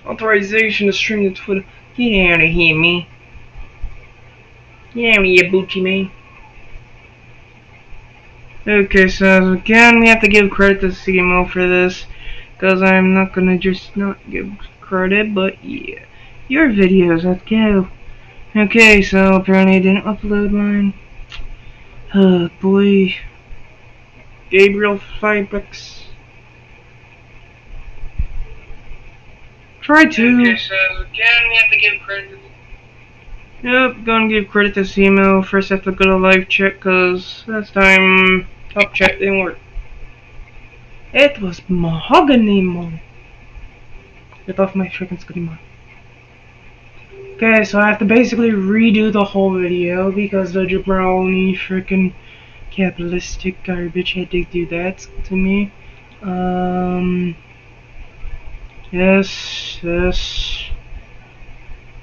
Authorization to stream to Twitter. Get out of here, man. Get out of here, Bucci, man. Okay, so again, we have to give credit to CMO for this, because I'm not gonna just not give credit, but yeah. Your videos, let's go. Okay, so apparently I didn't upload mine. Oh boy. Gabriel Fibex. Try to. Okay, so again, we have to give credit. Yep, gonna give credit to CMO. First I have to go to live chat, cause last time top chat didn't work. It was mahogany mode. Get off my freaking screen, man. Okay, so I have to basically redo the whole video because the jabroni freaking capitalistic garbage had to do that to me. Yes.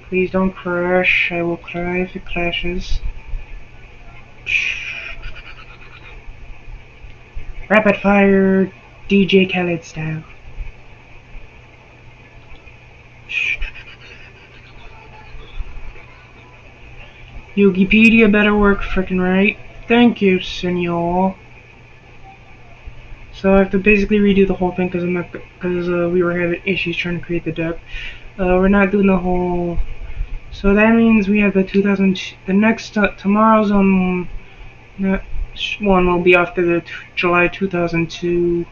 Please don't crash. I will cry if it crashes. Rapid fire, DJ Khaled style. Wikipedia better work frickin' right. Thank you, senor. So I have to basically redo the whole thing because we were having issues trying to create the deck. We're not doing the whole. So that means we have the 2000. The next tomorrow's next one will be after the July 2002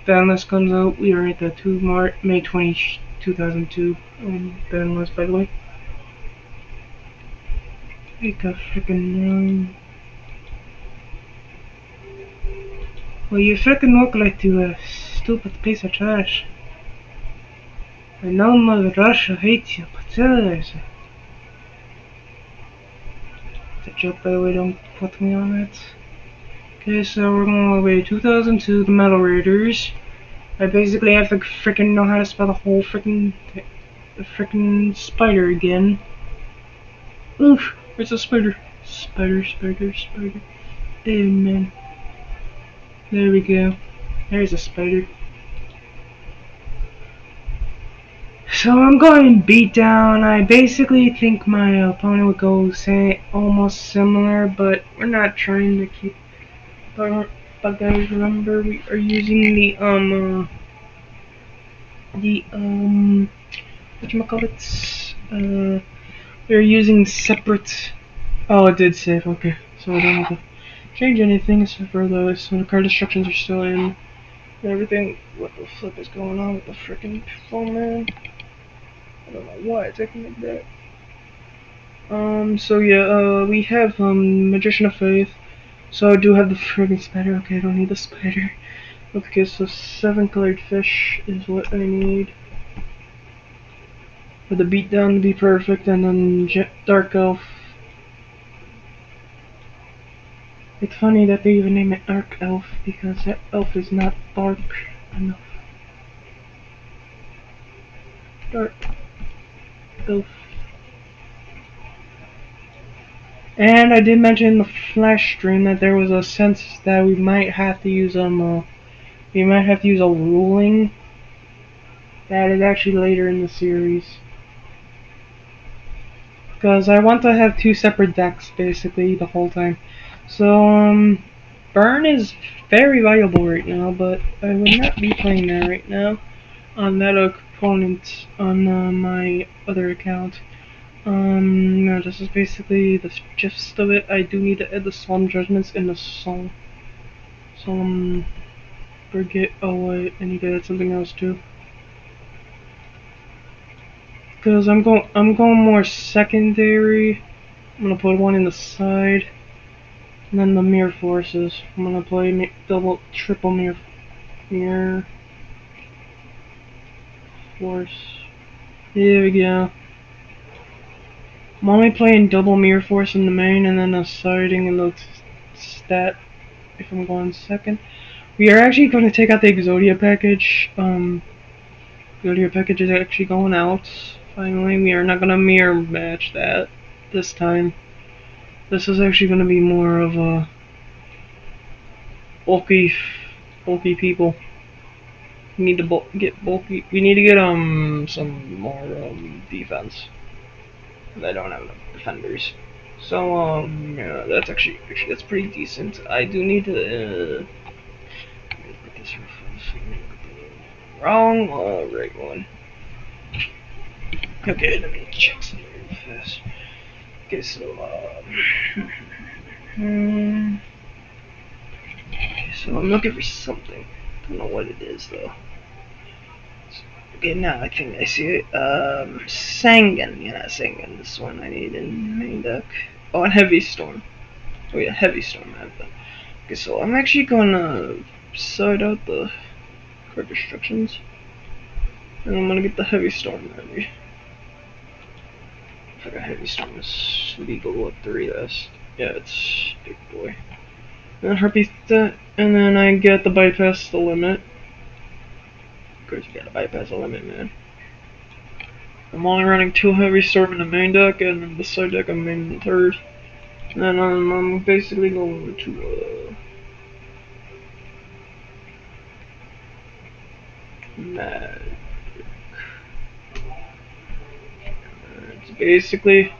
banlist comes out. We are at the May 20, 2002 banlist, by the way. Like a freaking well, you freaking look like you a stupid piece of trash. I know Mother Russia hates you, but seriously. It's a joke, by the way, don't put me on it. Okay, so we're going all the way to 2002, the Metal Raiders. I basically have to freaking know how to spell the whole freaking spider again. Oof, it's a spider. Spider. Amen. There we go. There's a spider. So I'm going beat down. I basically think my opponent would go say almost similar, but we're not trying to keep. But guys, remember we are using whatchamacallit? We're using separate. Oh, it did save. Okay, so I don't have to change anything except for those. So the card instructions are still in. And everything. What the flip is going on with the frickin' phone, man? I don't know why it's acting like that. So yeah, we have, Magician of Faith. So I do have the friggin' spider. Okay, I don't need the spider. Okay, so 7 colored fish is what I need. For the beatdown to be perfect, and then Dark Elf. It's funny that they even name it Dark Elf, because that elf is not dark enough. Dark Elf. And I did mention in the flash stream that there was a sense that we might have to use a ruling. That is actually later in the series. Because I want to have 2 separate decks basically the whole time. So Burn is very valuable right now, but I would not be playing that right now on that opponent on my other account. No, this is basically the gist of it. I do need to add the Solemn Judgments in the song. Solemn Forget. Oh wait, I need to add something else too. Because I'm going more secondary. I'm gonna put one in the side, and then the mirror forces. I'm gonna play triple mirror force. There we go. I'm only playing double mirror force in the main, and then a siding in the stat if I'm going second. We are actually going to take out the Exodia package. Exodia package is actually going out. Finally, we are not going to mirror match that this time. This is actually going to be more of a bulky people. We need to get bulky. We need to get some more defense. I don't have enough defenders. So yeah, that's actually that's pretty decent. I do need to put this wrong right one. Okay, let me check something real fast. Okay, so okay, so I'm looking for something. Don't know what it is though. Okay, now I think I see it. Sangan. Yeah, Sangan. This one I need in main deck. Oh, and Heavy Storm. Oh yeah, Heavy Storm. I have that. Okay, so I'm actually gonna side out the card destructions. And I'm gonna get the Heavy Storm ready. I forgot Heavy Storm is legal at 3 S. Yeah, it's big boy. And Harpy that, and then I get the bypass the limit. Of course, you gotta bypass the limit, man. I'm only running 2 Heavy Storm in the main deck, and then the side deck I'm in third. And then I'm basically going to Magic. It's basically,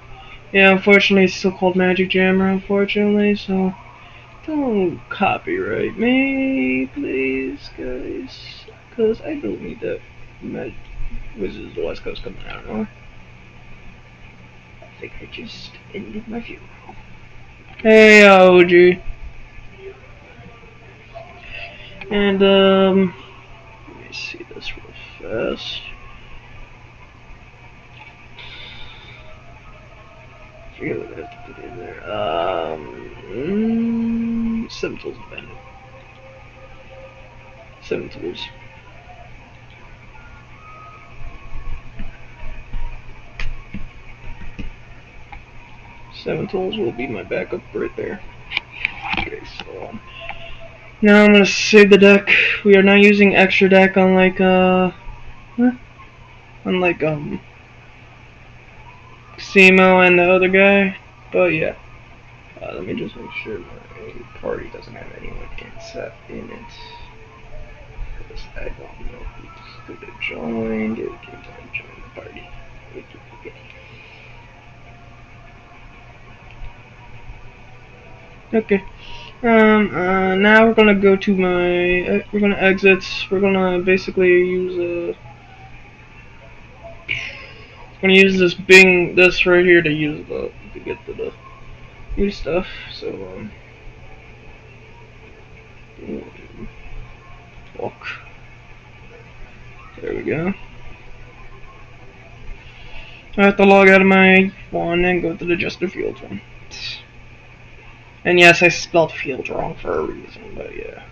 yeah, unfortunately it's still called Magic Jammer, unfortunately, so don't copyright me, please, guys, because I don't need that Wizards of the West Coast coming out now. I think I just ended my view. Hey, OG. And, let me see this real fast. I forget what I have to put in there. 7 tools abandoned. 7 tools. Seven tools will be my backup right there. Okay, so now I'm gonna save the deck. We are not using extra deck unlike Simo and the other guy. But yeah. Let me just make sure my party doesn't have anyone in it. Because I don't know who's gonna join. Join the party. Okay. Okay. Now we're gonna go to my. We're gonna exit. We're gonna basically use I'm gonna use this right here to get to the new stuff. So walk. There we go. I have to log out of my one and go to the Justin Fields one. And yes, I spelled field wrong for a reason, but yeah.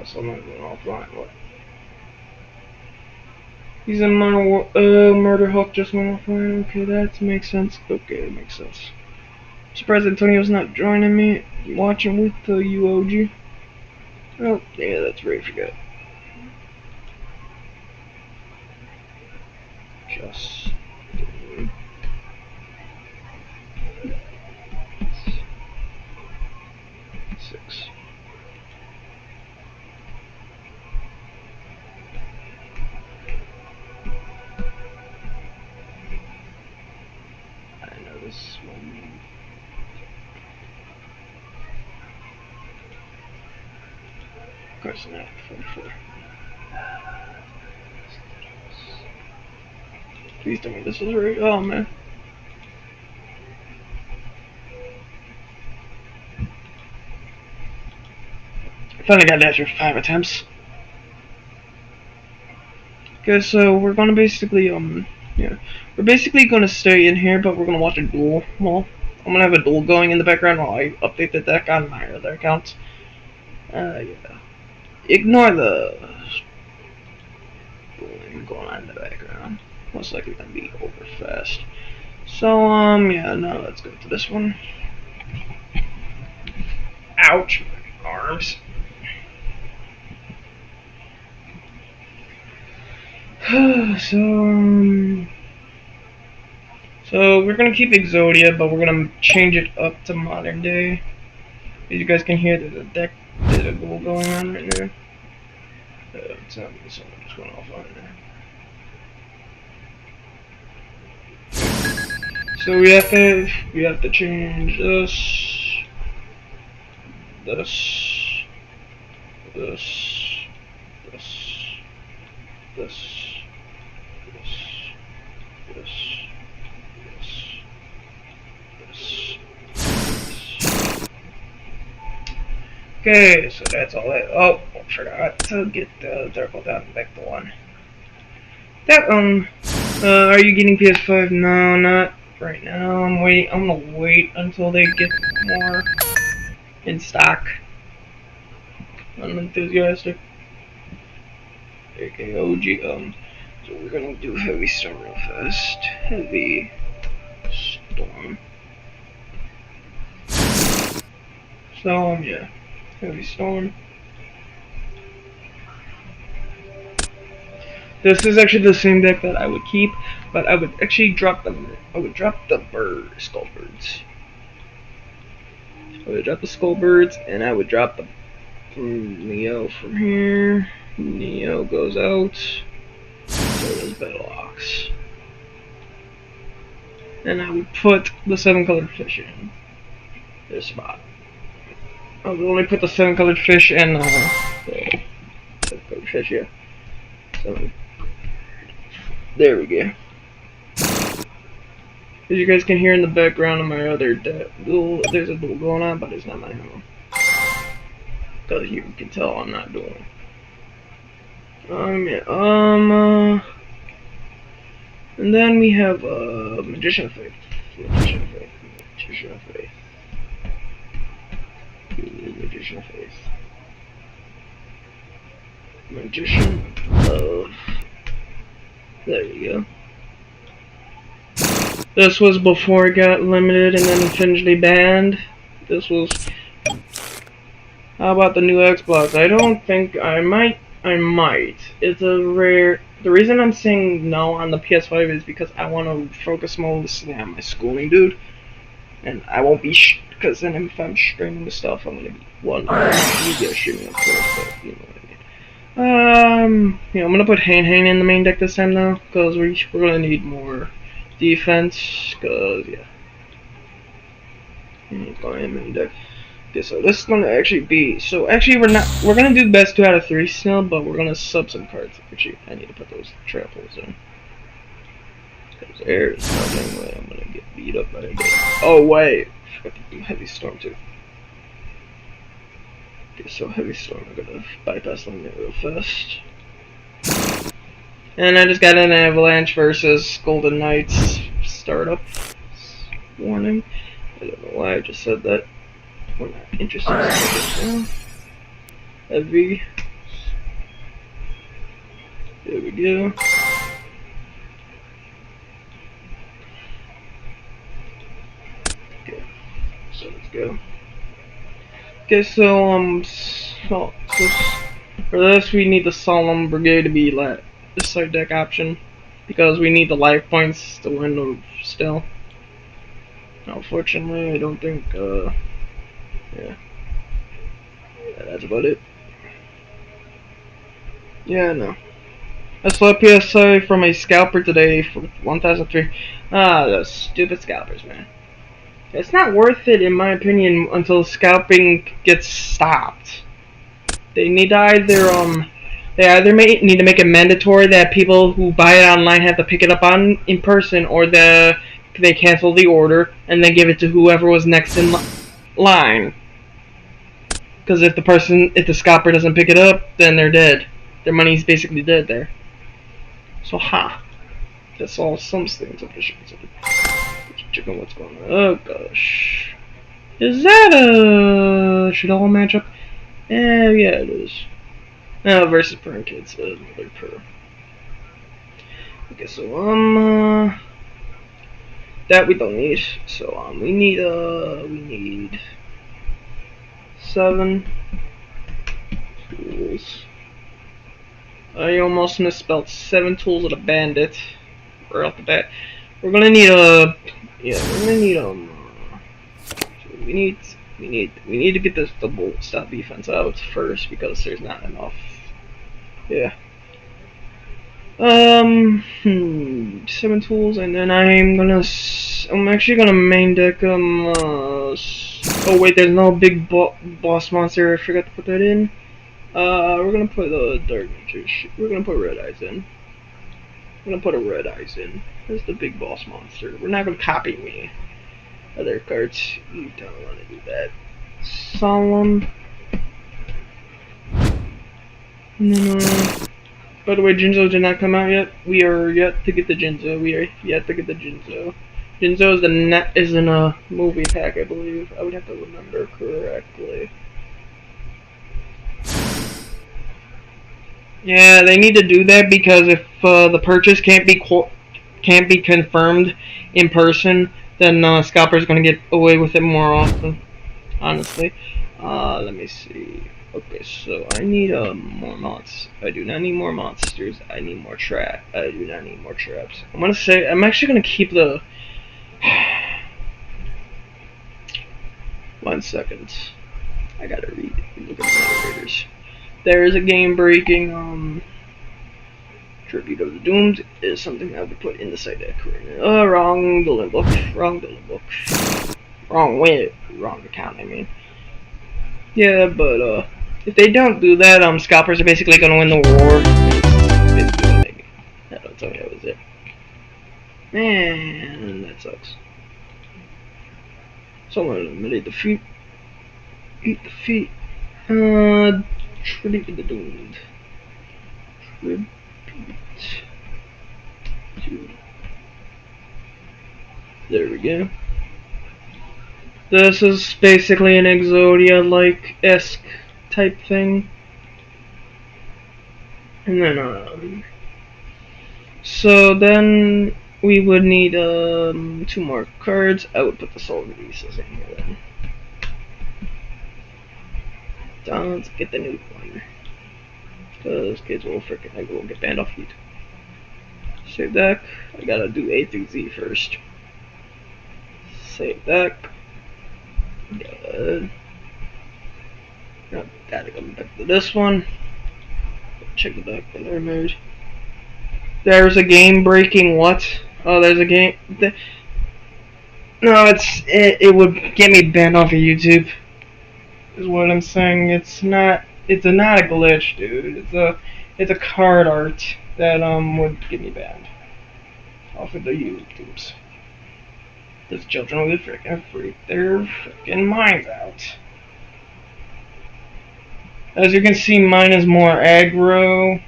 So I'm not going offline. What? He's a murder hawk just went offline. Okay, that makes sense. Okay, that makes sense. I'm surprised Antonio's not joining me, watching with the YU-GiI-OH. Oh, yeah, that's right, forget. Just. 6. I know this one. Of course not. 44. Please tell me this is right. Oh man. I finally got that after 5 attempts. Okay, so we're gonna basically yeah, we're basically gonna stay in here, but we're gonna watch a duel. Well, I'm gonna have a duel going in the background while I update the deck on my other account. Yeah. Ignore the dueling going on in the background. Most likely gonna be over fast. So yeah, now let's go to this one. Ouch, my arms. So we're gonna keep Exodia, but we're gonna change it up to modern day. As you guys can hear, there's a duel going on right now. Tell me something's going off on there. So we have to change this, this, this, this, this, this, this. Okay, so that's all it. Oh, I forgot to get the circle down back to 1. That are you getting PS5? No, not right now. I'm waiting. I'm gonna wait until they get more in stock. I'm enthusiastic. Okay, OG. So we're gonna do heavy storm real fast. Heavy storm. So yeah, heavy storm. This is actually the same deck that I would keep, but I would actually drop them. I would drop the skull birds. I would drop the skull birds, and I would drop the Neo from here. Neo goes out. So does Battle Ox. And I would put the 7-colored fish in this spot. I would only put the 7-colored fish and the 7-colored fish, yeah. So there we go. As you guys can hear in the background of my other duel, there's a duel going on, but it's not my home. Because you can tell I'm not dueling. And then we have Magician of Faith. Magician of Faith. Magician of Faith. We need Magician of Faith. Magician of... There you go. This was before it got limited and then eventually banned. This was... How about the new Xbox? I don't think... I might. It's a rare... The reason I'm saying no on the PS5 is because I want to focus mostly on my schooling, dude. And I won't be... Because then if I'm streaming the stuff, I'm going to be... Well, you get streaming, of course, but you know what I mean. I'm going to put Hang in the main deck this time, though. Because we're going to need more defense. Because, yeah. Going in main deck. Okay, so this is gonna actually be actually we're gonna do best 2 out of 3 still, but we're gonna sub some cards. Actually, I need to put those tramples in. Because there's nothing way I'm gonna get beat up by a day. Oh wait, I forgot to do heavy storm too. Okay, so heavy storm, I'm gonna bypass them real fast. And I just got an avalanche versus Golden Knights startup. Warning. I don't know why I just said that. We're not interested in this now. Heavy. There we go. Okay, so let's go. Okay, so for this we need the Solemn Brigade to be this side deck option because we need the life points to win still. Unfortunately, I don't think yeah, that's about it. Yeah, no. I saw a PSA from a scalper today for 1,003. Ah, those stupid scalpers, man. It's not worth it, in my opinion, until scalping gets stopped. They need to either need to make it mandatory that people who buy it online have to pick it up in person, or they cancel the order and then give it to whoever was next in line. Because if the scalper doesn't pick it up, then they're dead. Their money's basically dead there. So, that's all some things of the chicken. What's going on? Oh gosh. Is that a Shadowhall matchup? Yeah, it is. No, versus Perm Kids, another Per. Okay, so, that we don't need. So, we need 7 tools. I almost misspelled 7 tools of a bandit. Right off the bat. We're gonna need we need to get this double stop defense out first because there's not enough Yeah. 7 tools, and then I'm actually gonna main deck, oh wait, there's no big boss monster, I forgot to put that in. We're gonna put the Dark Nature, we're gonna put Red Eyes in. I'm gonna put a Red Eyes in. That's the big boss monster. We're not gonna copy me. Other cards, you don't wanna do that. Solemn. And then, by the way, Jinzo did not come out yet. We are yet to get the Jinzo. We are yet to get the Jinzo. Jinzo is in a movie pack, I believe. I would have to remember correctly. Yeah, they need to do that because if the purchase can't be confirmed in person, then scalpers gonna get away with it more often. Honestly, let me see. Okay, so I need more mods. I do not need more monsters. I need more trap. I do not need more traps. I'm actually gonna keep the. 1 second. I gotta look at the moderators. There is a game breaking Tribute of the Doomed is something I would put in the side deck right now. Wrong building book. Wrong building book. Wrong way. Wrong account, I mean. Yeah, but if they don't do that, scalpers are basically gonna win the war. That'll tell you that was it. Man, that sucks. Someone eliminate the feet. Eat the feet. Tribute to the Doomed. Tribute to. There we go. This is basically an Exodia-like-esque type thing. And then, so then we would need 2 more cards. I would put the Soul Releases in here then. Don't get the new one. Because kids will get banned off YouTube. Save deck. I gotta do A through Z first. Save deck. Good. Now, gotta go back to this one. Check the deck that I made. There's a game breaking what? Oh, there's a game. No, it would get me banned off of YouTube. Is what I'm saying. It's not a glitch, dude. It's a card art that would get me banned off of the YouTubes. Those children would freaking freak their freaking minds out. As you can see, mine is more aggro,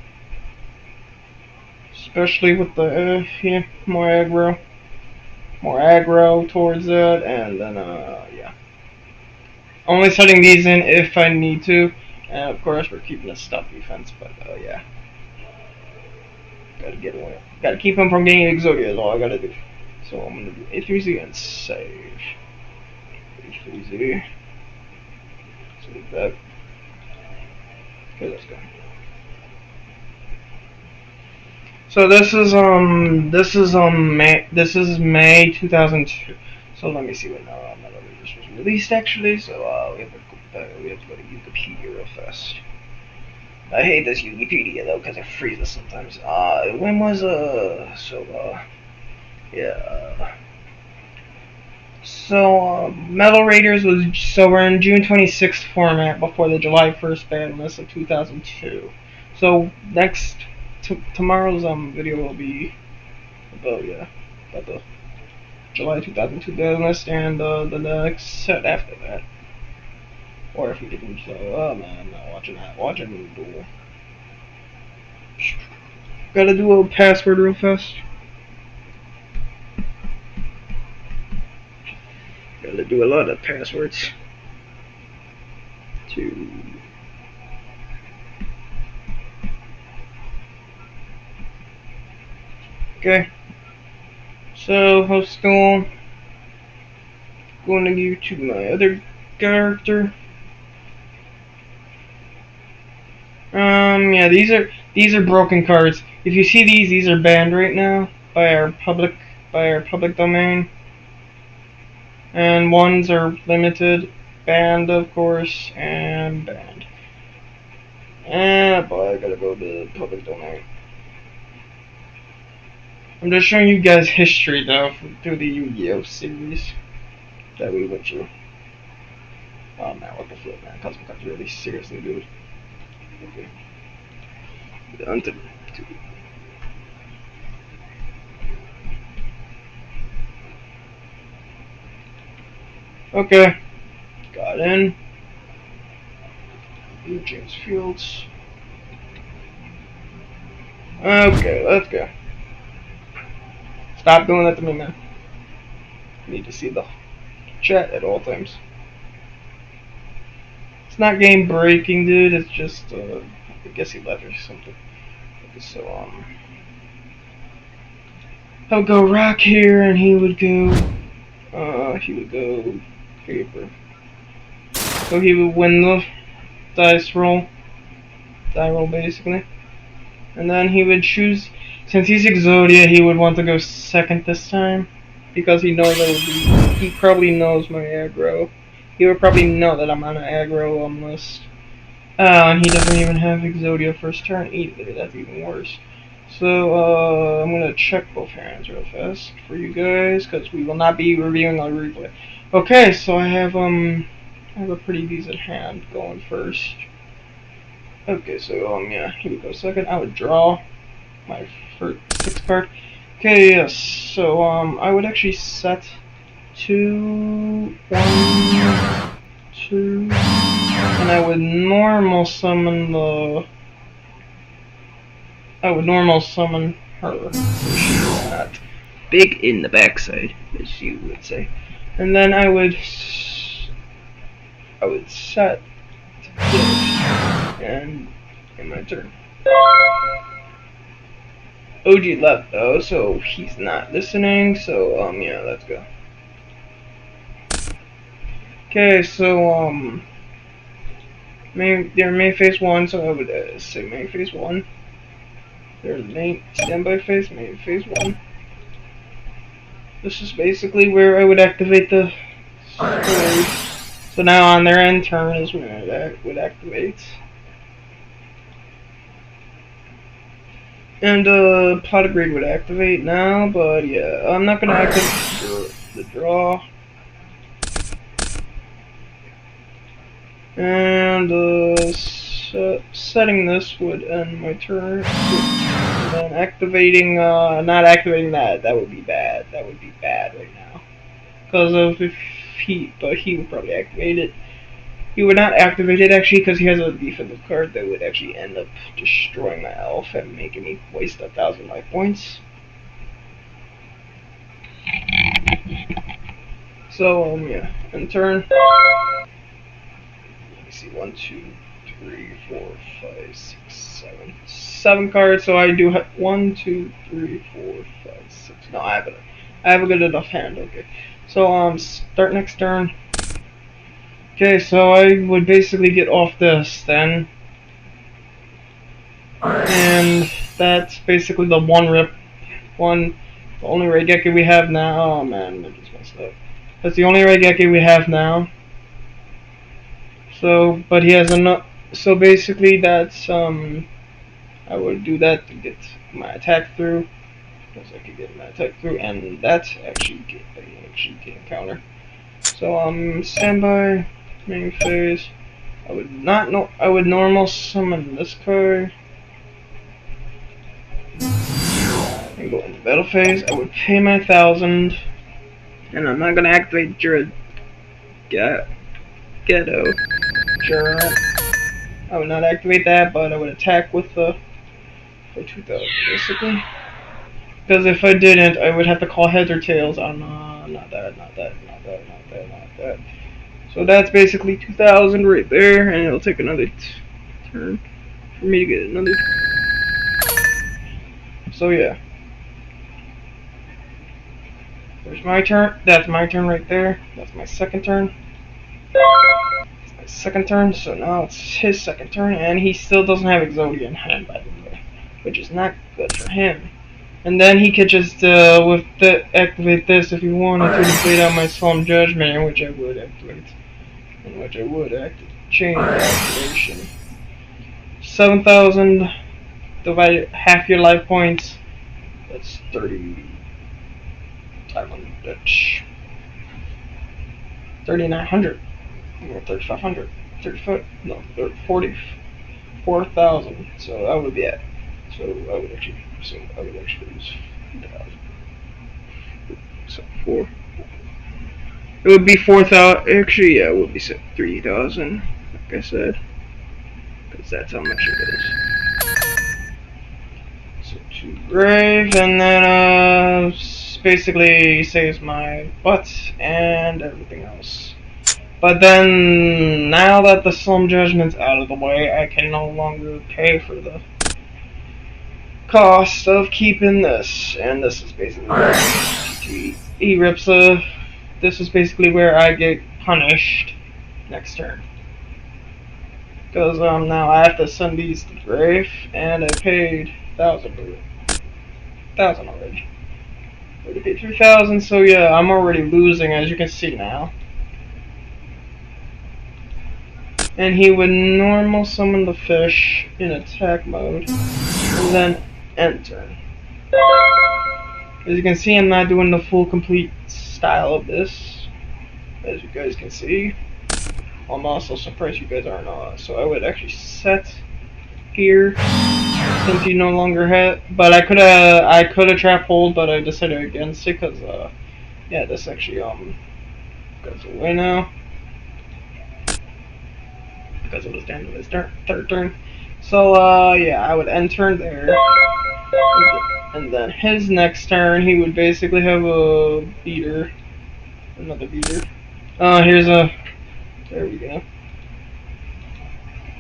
especially with the yeah, more aggro towards it, and then yeah. Only setting these in if I need to, and of course we're keeping the stuff defense, but yeah. Gotta get away. Gotta keep him from getting Exodia is all I gotta do. So I'm gonna do A3Z and save. A3Z. Save that. Okay, let's go. So this is May 2002. So let me see when this was released actually. So we have to go to Wikipedia real fast. I hate this Wikipedia though because it freezes sometimes. When was yeah. So Metal Raiders we're in June 26th format before the July 1st ban list of 2002. So tomorrow's video will be about the July 2002 ban list and the next set after that. Or if we get into oh man, I'm not watching that. Watching the duel. Gotta do a password real fast. Gotta do a lot of passwords. Okay. So host duel. Going to go to my other character. Yeah, these are broken cards. If you see these are banned right now by our public domain. And ones are limited, banned of course, and banned. But I gotta go to public domain. I'm just showing you guys history though through the Yu-Gi-Oh series that we went through. Oh man, what the flip, man? Custom cards really seriously, dude. Okay. Until okay, got in. James Fields. Okay, let's go. Stop doing that to me, man. I need to see the chat at all times. It's not game breaking, dude. It's just, I guess he left or something. Okay, so, I would go rock here, and he would go paper. So he would win the die roll basically. And then he would choose, since he's Exodia, he would want to go second this time. Because he knows he probably knows my aggro. He would probably know that I'm on an aggro list. And he doesn't even have Exodia first turn either, that's even worse. So, I'm gonna check both hands real fast for you guys, because we will not be reviewing our replay. Okay, so I have a pretty decent hand going first. Okay, so, yeah, here we go. Second, I would draw my first 6 card. Okay, yes, so, I would actually set 2, 1, 2, and I would normal summon her. So she's not big in the backside, as you would say. And then I would set this, and in my turn. OG left though, so he's not listening, so, yeah, let's go. Okay, so, they're main phase 1, so I would say main phase 1. There's main standby phase, main phase 1. This is basically where I would activate the storage. So now on their end turn is when that would activate. And pot of greed would activate now, but yeah, I'm not gonna activate the draw. And setting this would end my turn. And then activating, not activating that would be bad. That would be bad right now. Because of if he would probably activate it. He would not activate it actually because he has a defensive card that would actually end up destroying my elf and making me waste 1,000 life points. So, yeah, in turn. Let me see, 1, 2, 3, 4, 5, 6, 7. 7 cards, so I do have 1, 2, 3, 4, 5, 6. No, I have a good enough hand, okay. So, start next turn. Okay, so I would basically get off this then. And that's basically the the only Raigeki we have now. Oh man, I just messed up. That's the only Raigeki we have now. So, but he has enough. So basically, that's I would do that to get my attack through, because I could get my attack through, and that's actually get counter. So standby, main phase. I would normal summon this card. And go into battle phase. I would pay my 1,000, and I'm not gonna activate Ghetto Jura. I would not activate that, but I would attack with the for 2,000 basically. Because if I didn't, I would have to call heads or tails on not that. So that's basically 2,000 right there, and it'll take another turn for me to get another. So yeah. There's my turn. That's my turn right there. That's my second turn. That's my second turn. So now it's his second turn, and he still doesn't have Exodia in hand, by the way, which is not good for him. And then he could just activate this if he wanted to play out my Solemn Judgment, which I would activate, chain activation. 7,000 divided half your life points. That's 3,900. Or 3,500. 44,000. So I would be at. So I would actually lose 4,000. So 4. It would be 4,000. Actually, yeah, it would be 3,000. Like I said, because that's how much it is. So 2 grave, and then basically saves my butt and everything else. But then, now that the Slum Judgment's out of the way, I can no longer pay for the cost of keeping this. And this is basically he rips this is basically where I get punished next turn. Because now I have to send these to the grave, and I paid 1,000 already. I already paid 3,000, so yeah, I'm already losing, as you can see now. And he would normal summon the fish in attack mode, and then end turn. As you can see, I'm not doing the full complete style of this, as you guys can see. I'm also surprised you guys aren't so I would actually set here, since you no longer had, but I could have trap hold, but I decided against it, because yeah, this actually goes away now. Because it was down to his third turn. So, yeah, I would end turn there. And then his next turn, he would basically have a beater. Another beater. Here's a... There we go.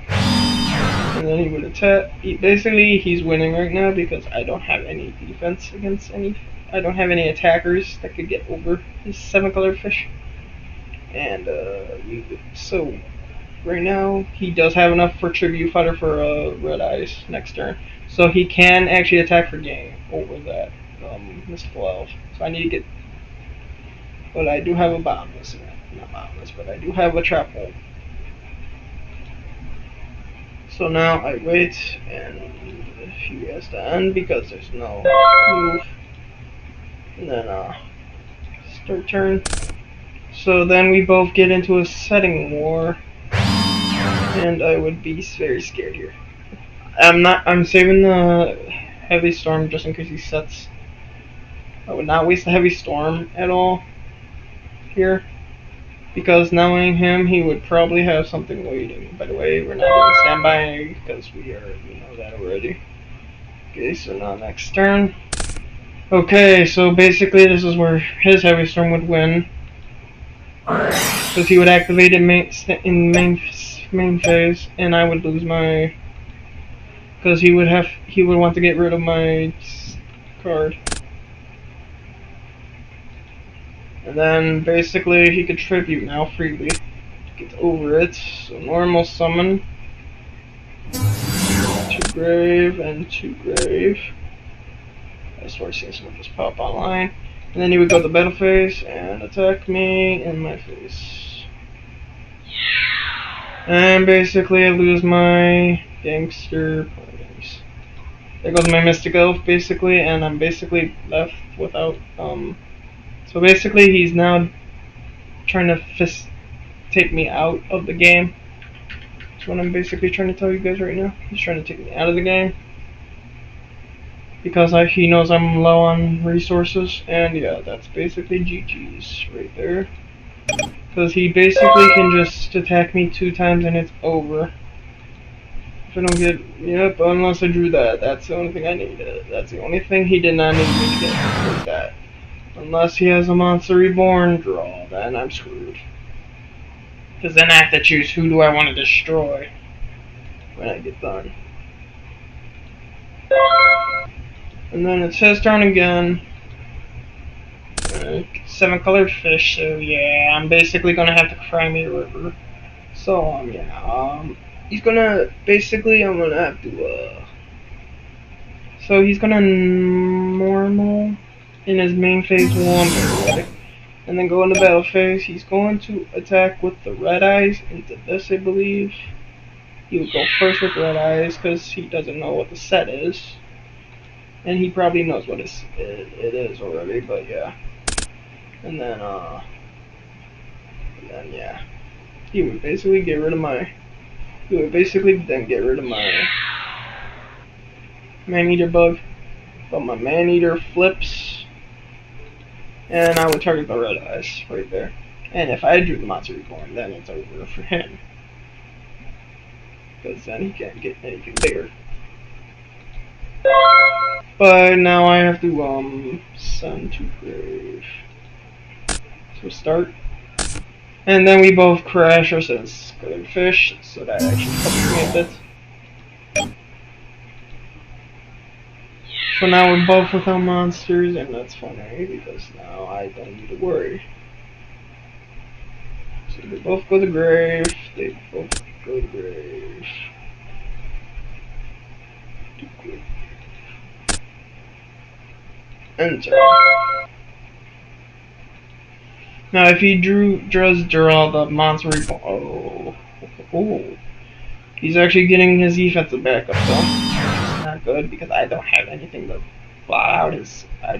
And then he would attack. Basically, he's winning right now because I don't have any defense against any... I don't have any attackers that could get over his 7-color fish. And, so... Right now, he does have enough for tribute fodder for Red Eyes next turn, so he can actually attack for game over that mystical elf. So I need to get, but I do have a bottomless, not bottomless, but I do have a trap hole. So now I wait, and he has to end because there's no move, and then start turn. So then we both get into a setting war. And I would be very scared here. I'm saving the heavy storm just in case he sets. I would not waste the heavy storm at all here, because knowing him, he would probably have something waiting. By the way, we're not doing standby because we know that already. Okay, so now next turn. Okay, so basically this is where his heavy storm would win, because he would activate it in main phase, and I would lose my, because he would want to get rid of my card, and then basically he could tribute now freely to get over it. So normal summon, 2 grave and 2 grave. That's where I see some of this pop online, and then he would go to battle phase and attack me in my face. And basically I lose my gangster parties. There goes my mystic elf basically, and I'm basically left without so basically he's now trying to take me out of the game. That's what I'm basically trying to tell you guys right now. He's trying to take me out of the game because he knows I'm low on resources, and yeah, that's basically GG's right there. Because he basically can just attack me 2 times and it's over. If I don't get, yep, unless I drew that. That's the only thing I needed. That's the only thing he did not need me to get, was that. Unless he has a Monster Reborn draw, then I'm screwed. Because then I have to choose who do I want to destroy when I get done. And then it's his turn again. 7-colored fish, so yeah, I'm basically gonna have to cry me a river. So, yeah, he's gonna, basically, I'm gonna have to, so he's gonna normal in his main phase 1, and then go into battle phase. He's going to attack with the Red Eyes into this, I believe. he would go first with red eyes because he doesn't know what the set is. And he probably knows what it is already, but yeah. And then yeah. He would basically get rid of my... He would basically then get rid of my man-eater bug. But my man-eater flips. And I would target the red eyes right there. And if I drew the monster reborn, then it's over for him. Because then he can't get anything bigger. But now I have to send to grave. So start. And then we both crash our good fish, so that actually helps me a bit. So now we're both without monsters, and that's funny because now I don't need to worry. So they both go to grave. They both go to grave. Enter. Now, if he does draw the monster reborn, oh, he's actually getting his defensive back up though. Which is not good because I don't have anything to blot out his. I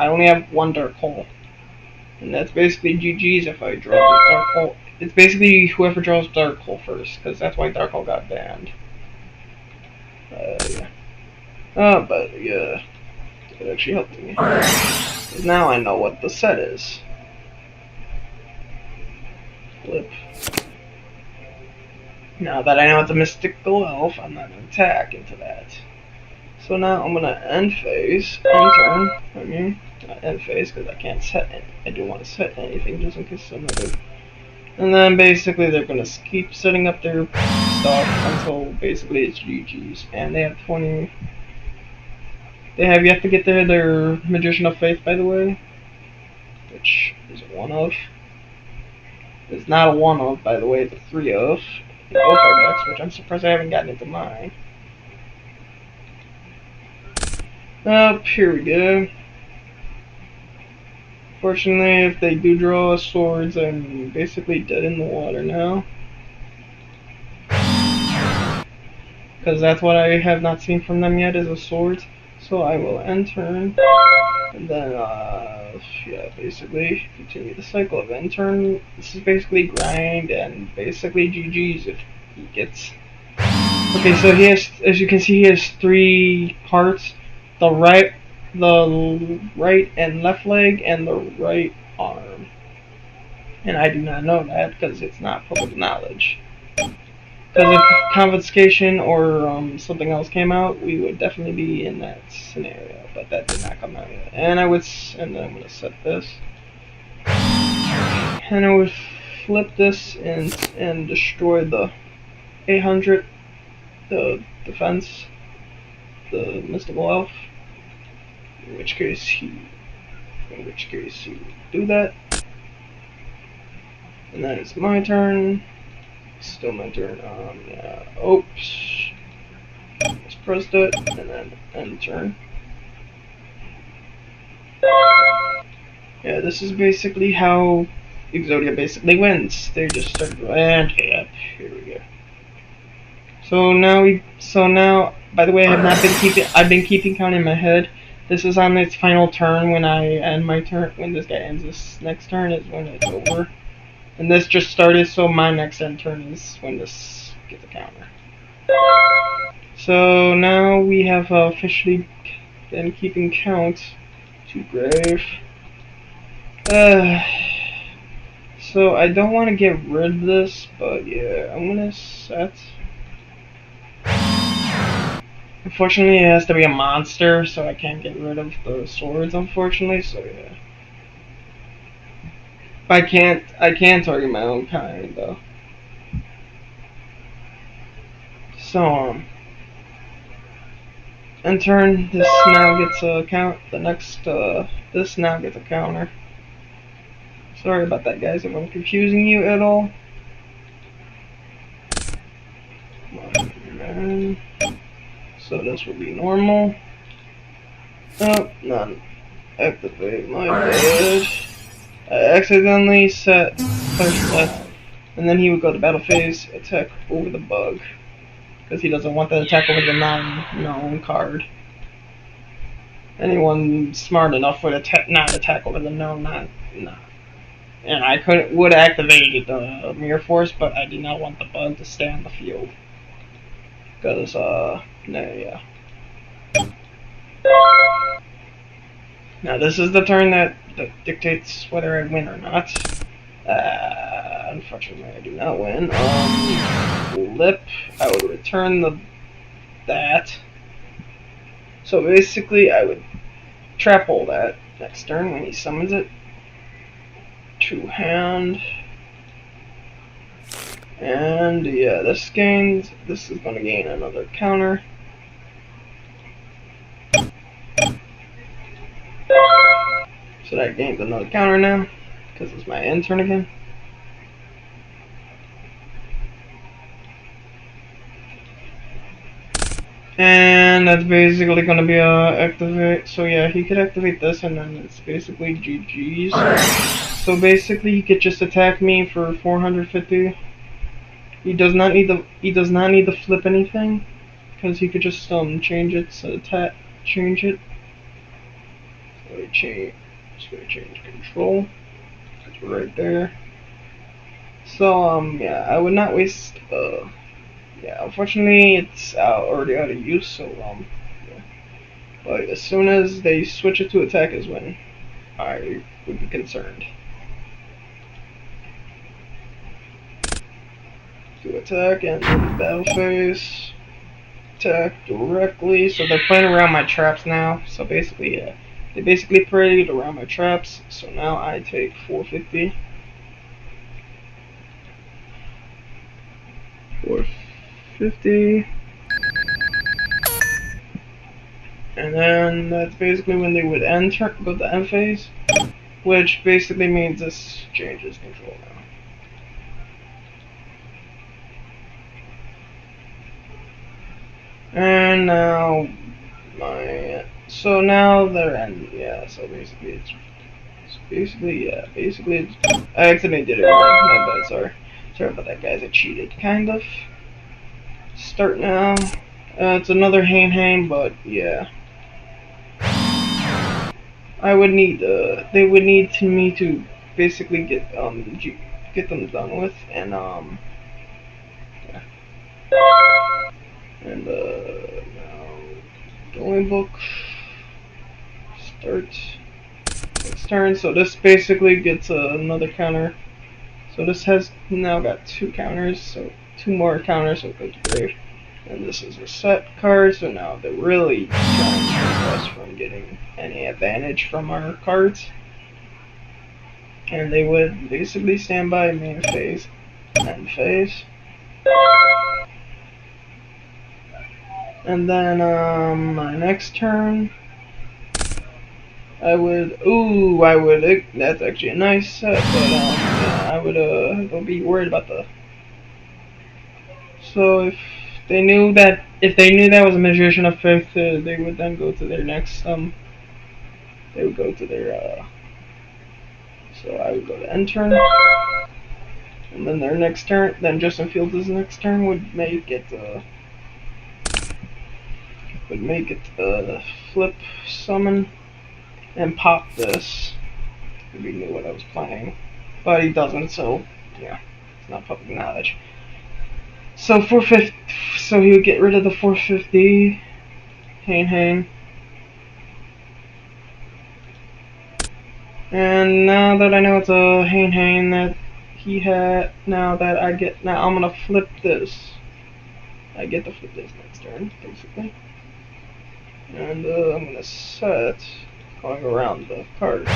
only have one dark hole, and that's basically GG's if I draw the dark hole. It's basically whoever draws dark hole first, because that's why dark hole got banned. Yeah. Oh, but yeah, it actually helped me. Because now I know what the set is. Flip. Now that I know it's a mystical elf, I'm not going to attack into that. So now I'm going to end phase, end turn, not end phase because I can't set any. I don't want to set anything just in case another. And then basically they're going to keep setting up their stuff until basically it's GG's. And they have 20. They have yet to get their Magician of Faith, by the way, which is a 1 of. It's not a 1 of, by the way, it's a 3 of. In both our decks, which I'm surprised I haven't gotten into mine. Up, here we go. Fortunately, if they do draw swords, I'm basically dead in the water now. Because that's what I have not seen from them yet, is a sword. So I will end turn. And then, yeah, basically continue the cycle of end turn. This is basically grind and basically GG's if he gets... Okay, so he has, as you can see, he has 3 parts. The right and left leg, and the right arm. And I do not know that because it's not public knowledge. Because if confiscation or something else came out, we would definitely be in that scenario. But that did not come out yet. And then I'm gonna set this, and I would flip this and destroy the 800, the defense, the mystical elf. In which case he would do that. And then it's my turn. Still my turn. Yeah. Oops. Just pressed it, and then end turn. Yeah, this is basically how Exodia basically wins. They just start, and yeah, here we go. So now, by the way, I've been keeping count in my head. This is on its final turn. When I end my turn, when this guy ends this next turn is when it's over. And this just started, so my next end turn is when this gets a counter. So now we have officially been keeping count to grave. So I don't want to get rid of this, but yeah, I'm gonna set. Unfortunately, it has to be a monster, so I can't get rid of the swords, unfortunately, so yeah. I can't target my own kind, though. So, in turn, this now gets a count, this now gets a counter. Sorry about that, guys, if I'm confusing you at all. So this will be normal. Oh, none. Activate my bed. I accidentally set first left, and then he would go to battle phase, attack over the bug. because he doesn't want the attack over the non-known card. Anyone smart enough would not attack over the known, not. And I would activate the Mirror Force, but I did not want the bug to stay on the field. Because, no, yeah. Now this is the turn that dictates whether I win or not. Unfortunately, I do not win. Flip. I would return that. So basically, I would trap hole that next turn when he summons it. Two hand. And yeah, this is going to gain another counter. So that gains another counter now, because it's my end turn again. And that's basically going to be activate. So yeah, he could activate this, and then it's basically GG's. So basically, he could just attack me for 450. He does not need to flip anything, because he could just change it. So change it. So just gonna change control. It's right there. So yeah, I would not waste. Yeah, unfortunately, it's already out of use. So yeah. But as soon as they switch it to attack is when I would be concerned. To attack and battle phase. Attack directly. So they're playing around my traps now. So basically, yeah, they basically played around my traps. So now I take 450. 450. And then that's basically when they would go to end phase, which basically means this changes control now. And now so now they're end. Yeah. So basically it's I accidentally did it wrong. My bad. Sorry about that, guys. I cheated, kind of. Start now. It's another hang, but yeah. I would need they would need me to basically get them done with, and yeah. And now going book start next turn. So this basically gets another counter. So this has now got two counters, so two more counters, so it goes to grave. And this is a set card, so now they're really trying to keep us from getting any advantage from our cards. And they would basically stand by main phase, end phase. And then my next turn, that's actually a nice set, but yeah, I would be worried about the. So if they knew that was a Magician of Faith, they would then go to their next they would go to their so I would go to end turn, and then their next turn, then Justin Fields' next turn would make it flip summon and pop this if he knew what I was playing, but he doesn't, so yeah, it's not public knowledge. So 450, so he would get rid of the 450 hang. And now that I know it's a hang that he had, now I'm gonna flip this. I get to flip this next turn, basically. And I'm gonna set going around the card.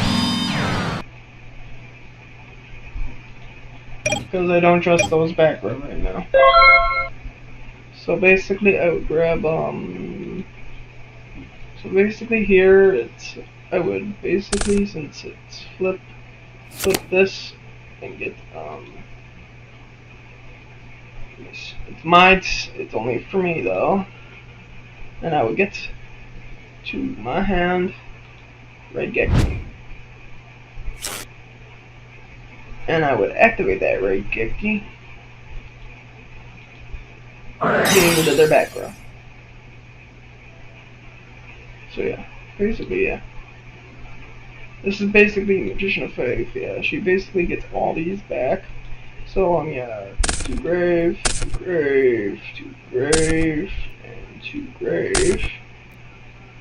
Because I don't trust those back row right now. So basically I would grab so basically here I would basically, since it's flip this and get it's only for me though. And I would get to my hand Red Geki. And I would activate that Red Geki. dealing with their back row. So yeah, basically yeah. This is basically Magician of Faith, yeah. She basically gets all these back. So yeah, 2 grave, 2 grave, 2 grave, and 2 grave.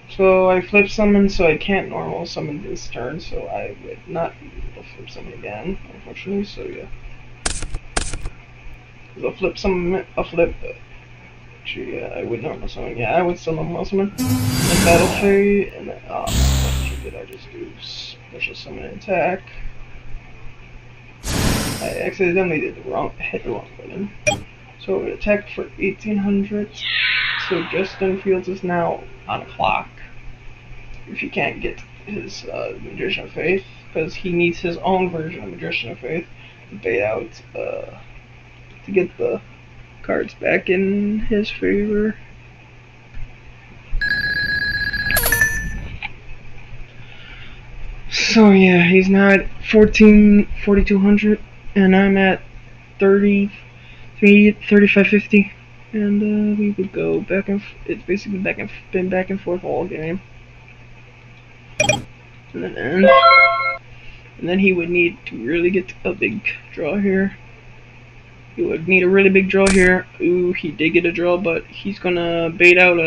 So I flip summon, so I can't normal summon this turn, so I would not be able to flip summon again, unfortunately, so yeah. Because I'll flip summon, actually, yeah, I would normal summon, yeah, I would still normal summon. And then Battle Fade, and then, oh, what did I just do? Special summon and attack. I accidentally hit the wrong button. So it attacked for 1800. So Justin Fields is now on a clock. If he can't get his Magician of Faith, because he needs his own version of Magician of Faith to bait out to get the cards back in his favor. So yeah, he's now at 4200, and I'm at 3550, and we would go back and it's basically been back and forth all game, and then end, and then he would need to really get a big draw here. He would need a really big draw here. Ooh, he did get a draw, but he's gonna bait out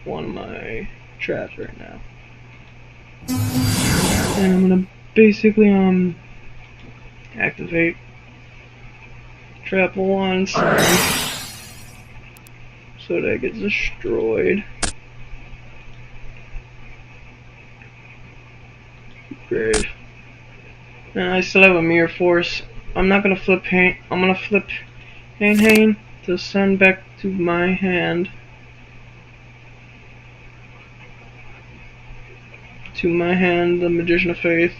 one of my traps right now. And I'm gonna basically activate trap 1 so that gets destroyed. Grave. And I still have a Mirror Force. I'm not gonna flip Hain. I'm gonna flip Hain to send back to my hand. The Magician of Faith.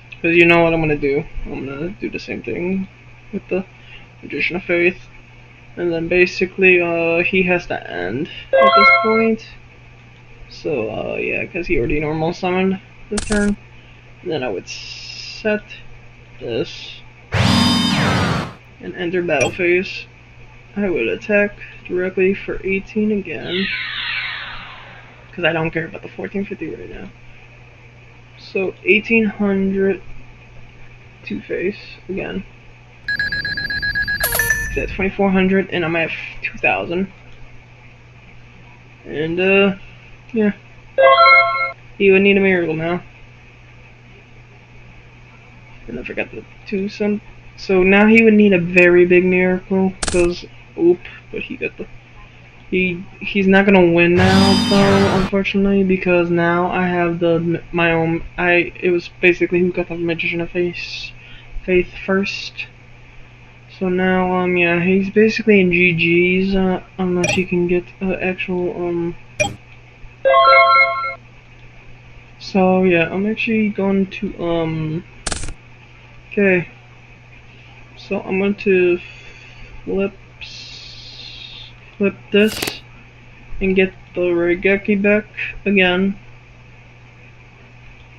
Because you know what I'm gonna do. I'm gonna do the same thing with the Magician of Faith. And then basically, he has to end at this point. So, yeah, because he already normal summoned this turn. And then I would set this and enter battle phase. I would attack directly for 18 again, because I don't care about the 1450 right now. So 1800 two-face again. At 2400, and I'm at 2000. And yeah, he would need a miracle now. And I forgot the 2 some. So now he would need a very big miracle, because but he got the he's not gonna win now though, unfortunately, because now I have my own. It was basically who got the Magician of Faith first. So now yeah, he's basically in GG's unless he can get actual So yeah, I'm actually going to okay. So I'm going to flip this and get the Regeki back again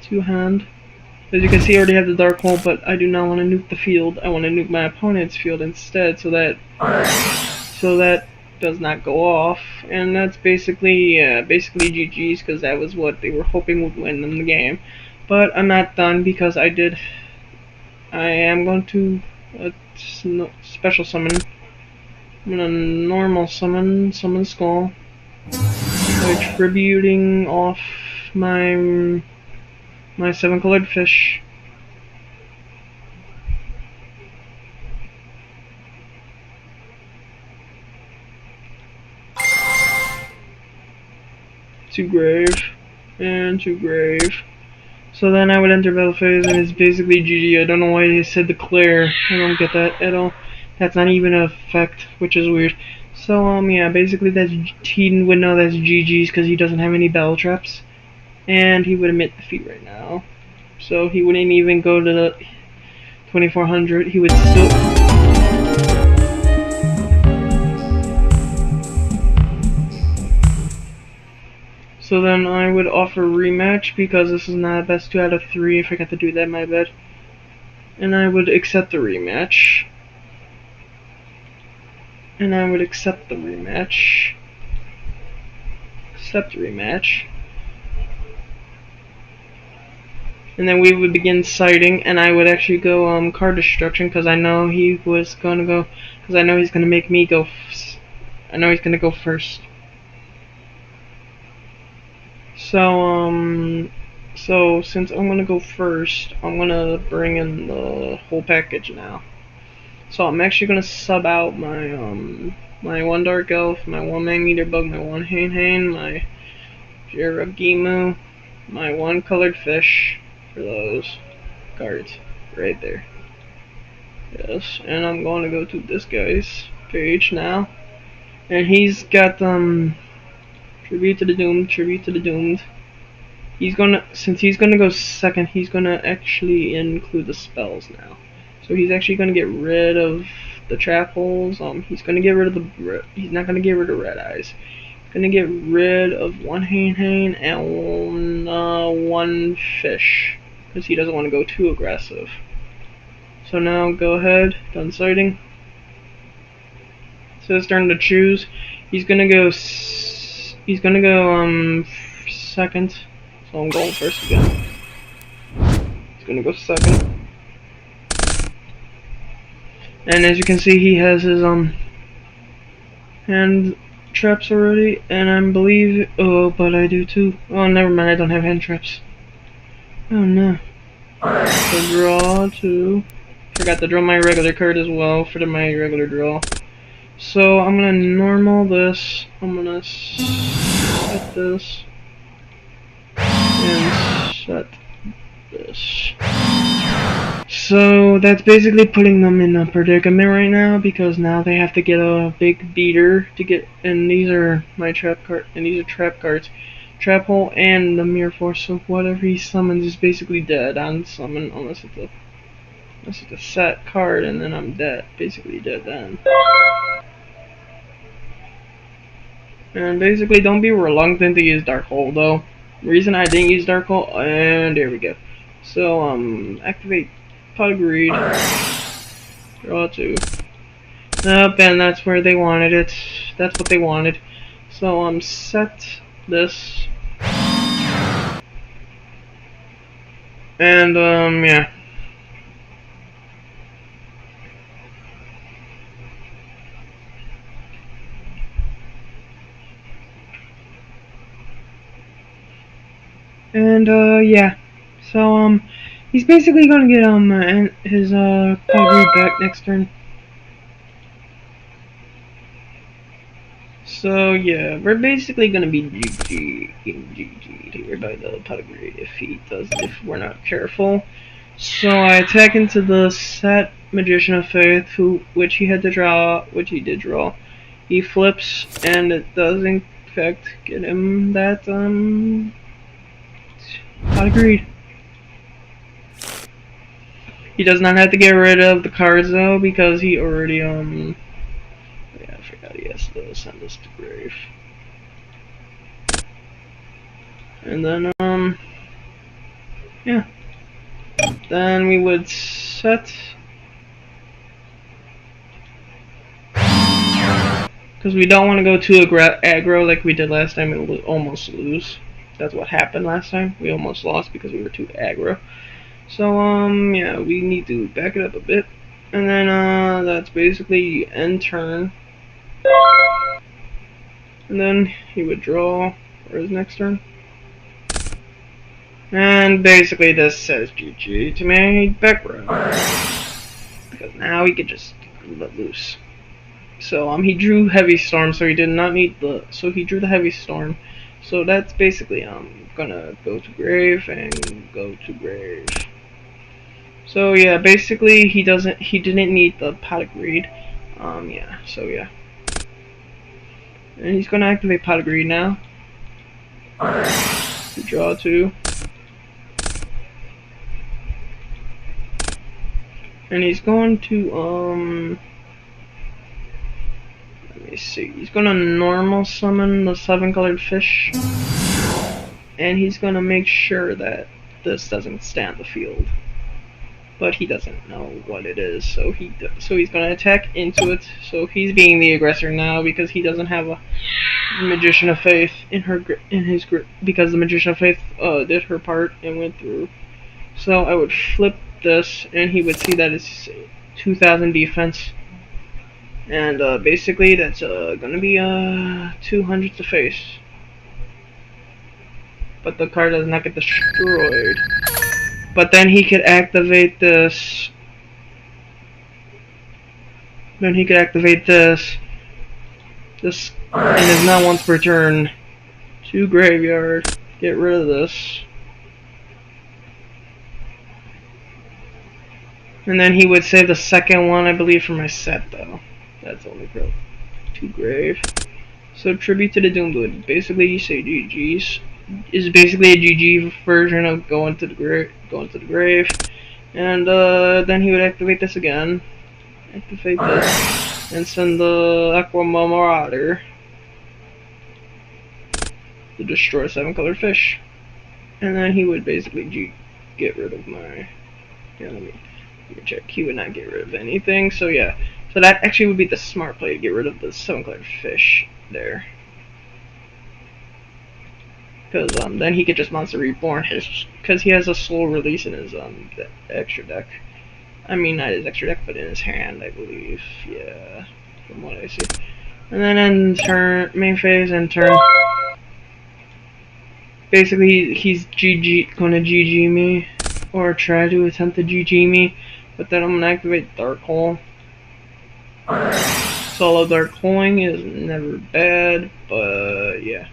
to hand. As you can see, I already have the Dark Hole, but I do not want to nuke the field. I want to nuke my opponent's field instead, so that does not go off. And that's basically GG's, because that was what they were hoping would win them the game. But I'm not done, because I am going to special summon. I'm gonna normal summon Skull by tributing off my 7-colored fish. To grave and to grave. So then I would enter battle phase, and it's basically GG. I don't know why they said declare. I don't get that at all. That's not even an effect, which is weird. So yeah, basically he would know that's GG's because he doesn't have any battle traps, and he would admit defeat right now. So he wouldn't even go to the 2400. He would still. So then I would offer rematch, because this is not a best 2 out of 3. I forgot to do that, my bad. And I would accept the rematch. and I would accept the rematch. Accept rematch. And then we would begin sighting, and I would actually go card destruction because I know he was gonna go, because I know he's gonna make me go. I know he's gonna go first. So since I'm gonna go first, I'm gonna bring in the whole package now. So I'm actually gonna sub out my one dark elf, my one man-eater bug, my one hane, my Jiragimu, my one colored fish for those cards right there. Yes, and I'm going to go to this guy's page now, and he's got tribute to the doomed, tribute to the doomed. Since he's gonna go second, he's gonna actually include the spells now. So he's actually gonna get rid of the trap holes. He's gonna get rid of he's not gonna get rid of red eyes. He's gonna get rid of one hane and one fish because he doesn't want to go too aggressive. So now go ahead, done sighting. So it's turn to choose. He's gonna go second. So I'm going first again. He's gonna go second. And as you can see, he has his hand traps already, and I believe but I do too. Oh, never mind, I don't have hand traps. Oh no. So draw two. Forgot to draw my regular card as well for my regular draw. So I'm gonna normal this. I'm gonna set this and set this. So that's basically putting them in a predicament right now because now they have to get a big beater to get. And these are my trap card. And these are trap cards. Trap hole and the mirror force. So whatever he summons is basically dead on summon unless it's a set card, and then I'm dead. Basically dead then. And basically, don't be reluctant to use Dark Hole, though. The reason I didn't use Dark Hole, and there we go. So, activate Pot of Greed. Draw two. Up, and that's where they wanted it. That's what they wanted. So, set this. And, yeah. And, yeah. So, he's basically gonna get, his, Pot back next turn. So, yeah, we're basically gonna be GG'd here by the Pot of Greed if we're not careful. So, I attack into the set Magician of Faith, which he had to draw, which he did draw. He flips, and it does in fact get him that, Pot of Greed. He does not have to get rid of the cards, though, because he already, yeah, I forgot he has to send this to grave. And then, yeah. Then we would set, because we don't want to go too aggro like we did last time and almost lose. That's what happened last time. We almost lost because we were too aggro. So, yeah, we need to back it up a bit. And then, that's basically end turn. And then he would draw for his next turn. And basically this says GG to my back row. Because now he could just let loose. So he drew Heavy Storm, so he did not need he drew the Heavy Storm. So that's basically gonna go to grave and go to grave. So yeah, basically he didn't need the Pot of Greed. Yeah, so yeah. And he's gonna activate Pot of Greed now. To draw two. And he's going to, let me see, he's gonna normal summon the 7-colored fish. And he's gonna make sure that this doesn't stand the field. but he doesn't know what it is, so he's gonna attack into it. So he's being the aggressor now because he doesn't have a Magician of Faith in his grip, because the Magician of Faith did her part and went through. So I would flip this, and he would see that it's 2,000 defense, and basically that's gonna be 200 to face. But the card does not get destroyed. But then he could activate this. Then he could activate this. And is now once per turn to graveyard. Get rid of this. And then he would save the second one, I believe, for my set, though. That's only pro. To grave. So Tribute to the Doomblood. Basically, you say GG's. Is basically a GG version of going to the grave. And then he would activate this again. Activate this. And send the Aqua Marauder to destroy 7-colored fish. And then he would basically get rid of my... Yeah, let me check. He would not get rid of anything. So yeah. So that actually would be the smart play, to get rid of the 7-colored fish there. Because then he could just Monster Reborn because he has a Soul Release in his extra deck. I mean, not his extra deck, but in his hand, I believe. Yeah, from what I see. And then in turn, main phase and turn. Basically, he's gonna GG me, or try to attempt to GG me. But then I'm gonna activate Dark Hole. Solo Dark Holing is never bad, but yeah.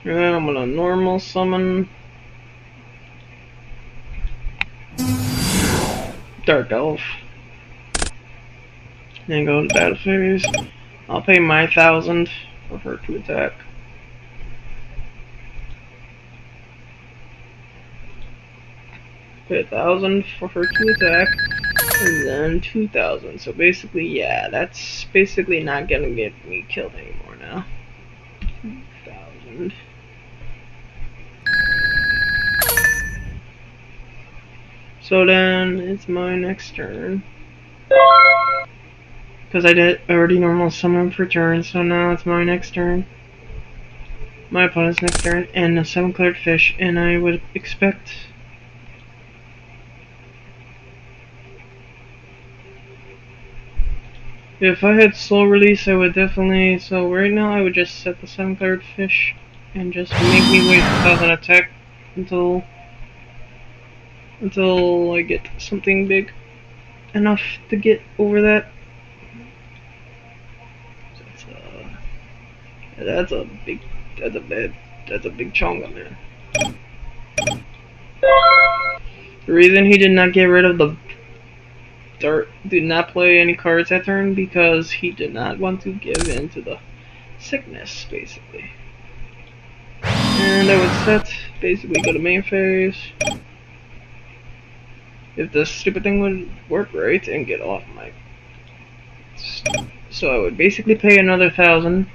And then I'm gonna normal summon Dark Elf. Then go to battle phase. I'll pay my 1,000 for her to attack. Pay 1,000 for her to attack, and then 2,000. So basically, yeah, that's basically not gonna get me killed anymore now. 2,000. So then it's my next turn. Because I did already normal summon for turn, so now it's my next turn. My opponent's next turn, and a 7-colored fish, and I would expect... If I had slow release, I would definitely... So right now, I would just set the 7-colored fish, and just make me wait 1,000 attack until I get something big enough to get over that. That's a big chonga, man. The reason he did not get rid of the did not play any cards that turn because he did not want to give in to the sickness, basically. And I would set, basically go to main phase. If this stupid thing would work right and get off my... So I would basically pay another 1,000.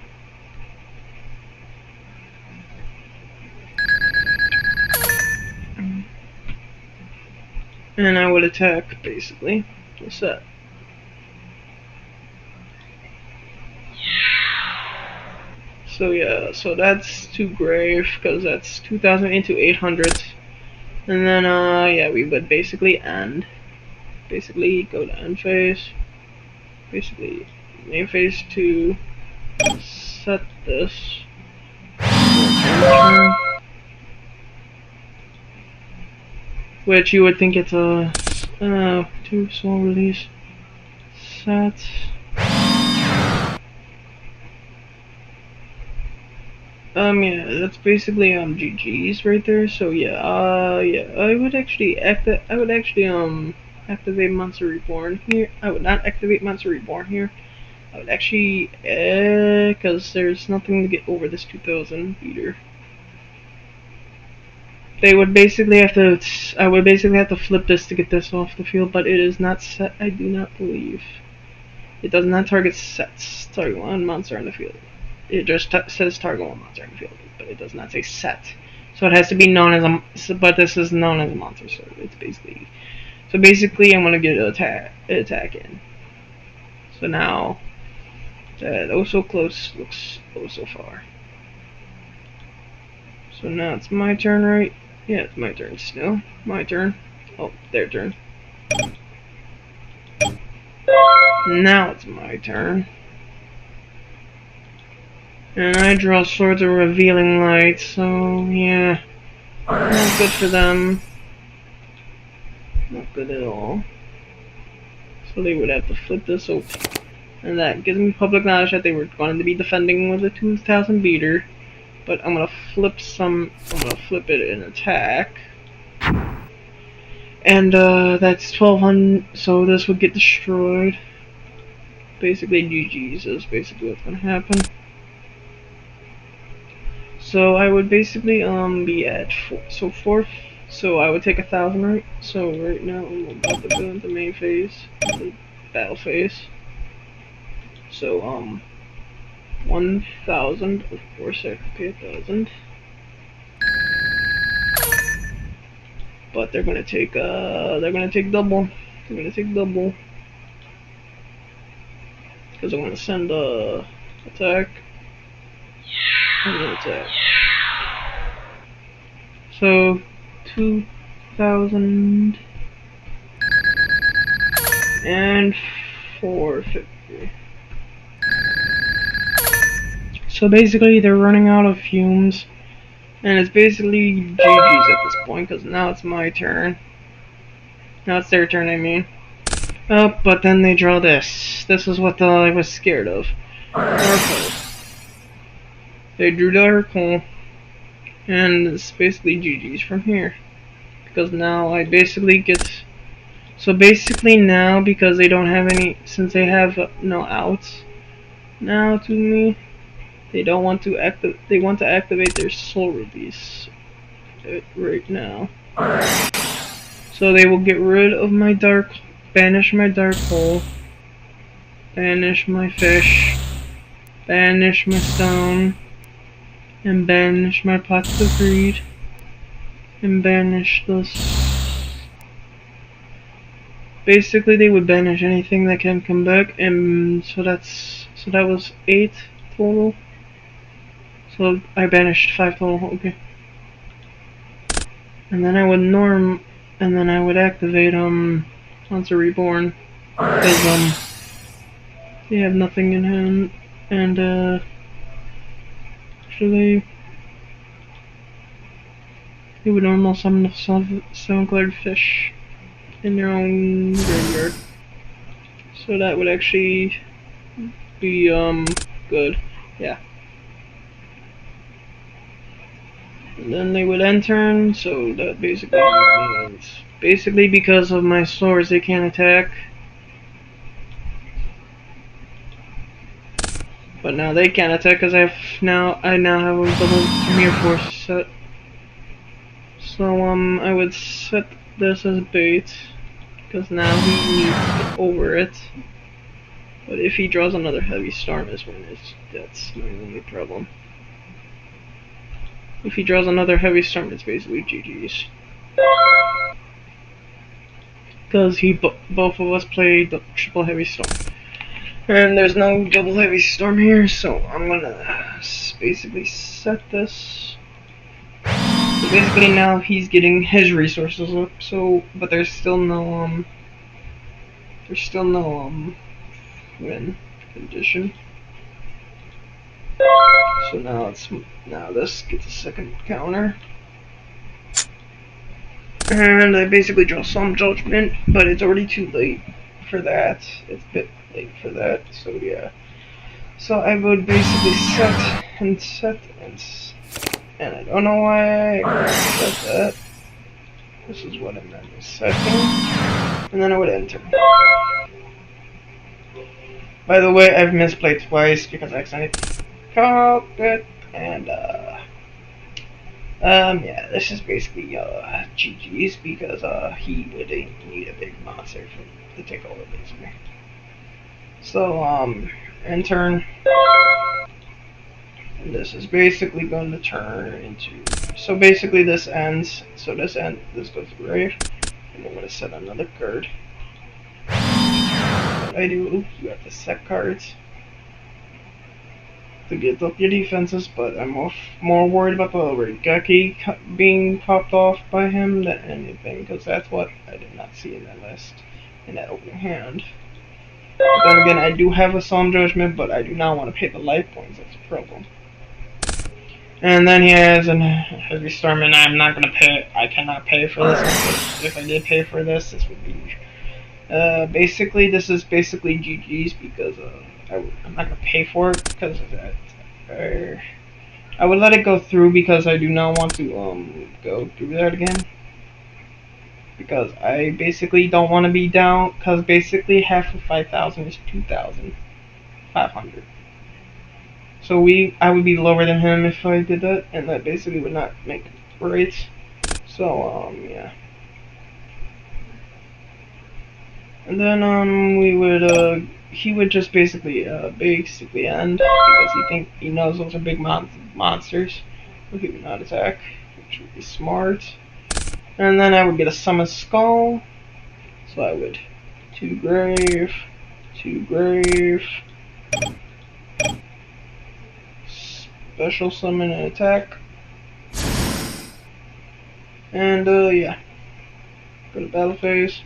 And I would attack, basically, the set. So yeah, so that's to grave, because that's 2,000 into 800. And then, yeah, we would basically end. Basically, go to end phase. Basically, main phase to set this. Which you would think it's a 2 small release set. Yeah, that's basically GG's right there. So yeah, yeah, I would actually activate Monster Reborn here. I would not activate Monster Reborn here. I would actually, because there's nothing to get over this 2,000 beater. They would basically have to, I would basically have to flip this to get this off the field, but it is not set, I do not believe. It does not target sets. Target one monster on the field. It just says target one monster on the field, but it does not say set. So it has to be known as but this is known as a monster. So it's basically I'm gonna get an attack in. So now that oh so close looks oh so far. So now it's my turn, right? Yeah, it's my turn still. My turn. Oh, their turn. Now it's my turn. And I draw Swords of Revealing Light, so yeah. Not good for them. Not good at all. So they would have to flip this open. And that gives me public knowledge that they were going to be defending with a 2000 beater. But I'm gonna flip it in attack. And that's 1200, so this would get destroyed. Basically GG's is basically what's gonna happen. So I would basically be at so I would take 1000, right? So right now I'm about to go into main phase, the battle phase. So 1000, of course I could pay 1000. But they're gonna take double. They're gonna take double. Because I'm gonna send attack and then attack. So 2000 and 450. So basically they're running out of fumes, and it's basically GG's at this point because now it's my turn. Now it's their turn, I mean. Oh, but then they draw this. This is what I was scared of. Dark Hole. They drew Dark Hole, and it's basically GG's from here. Because now I basically get... So basically now, because they don't have any... Since they have no outs now to me, they don't want to they want to activate their soul release right now. So they will get rid of my banish my Dark Hole, banish my fish, banish my stone, and banish my pots of greed, and banish this. Basically they would banish anything that can come back, and so that was 8 total. So I banished 5 total, okay. And then I would activate Monster Reborn, because they have nothing in hand, and actually they would normal summon the 7-colored fish in their own graveyard. So that would actually be good. Yeah. And then they would end turn, so that basically means because of my swords they can't attack. But now they can't attack because I now have a double Mirror Force set. So I would set this as bait because now he needs to get over it. But if he draws another Heavy Storm is when that's my only problem. If he draws another Heavy Storm, it's basically GG's. Because both of us played the triple Heavy Storm. And there's no double Heavy Storm here, so I'm gonna basically set this. So basically now he's getting his resources up, so, but there's still no win condition. So now this gets a second counter. And I basically draw some Judgment, but it's already too late for that. It's a bit late for that, so yeah. So I would basically set, and I don't know why I set that. This is what I meant to setting. And then I would enter. By the way, I've misplayed twice because I accidentally called it, and yeah, this is basically GG's because he would need a big monster to take over basically. So end turn. And this is basically going to turn into. So basically this ends. So this this goes to grave. And I'm going to set another card. What I do, oops, you have to set cards to get up your defenses, but I'm more worried about the YU-GiI being popped off by him than anything, because that's what I did not see in that list, in that opening hand. But then again, I do have a Psalm Judgment, but I do not want to pay the life points, that's a problem. And then he has a Heavy Storm, and I'm not going to pay, I cannot pay for this, because if I did pay for this, this would be, basically, this is basically GG's, because, I'm not going to pay for it because of that. I would let it go through because I do not want to go through that again. Because I basically don't want to be down, because basically half of 5,000 is 2,500. So I would be lower than him if I did that, and that basically would not make it right. So, yeah. And then, he would just basically end, because he knows those are big monsters, so he would not attack, which would be smart. And then I would get a Summon Skull, so I would 2 grave, 2 grave, special summon and attack, and yeah, go to battle phase.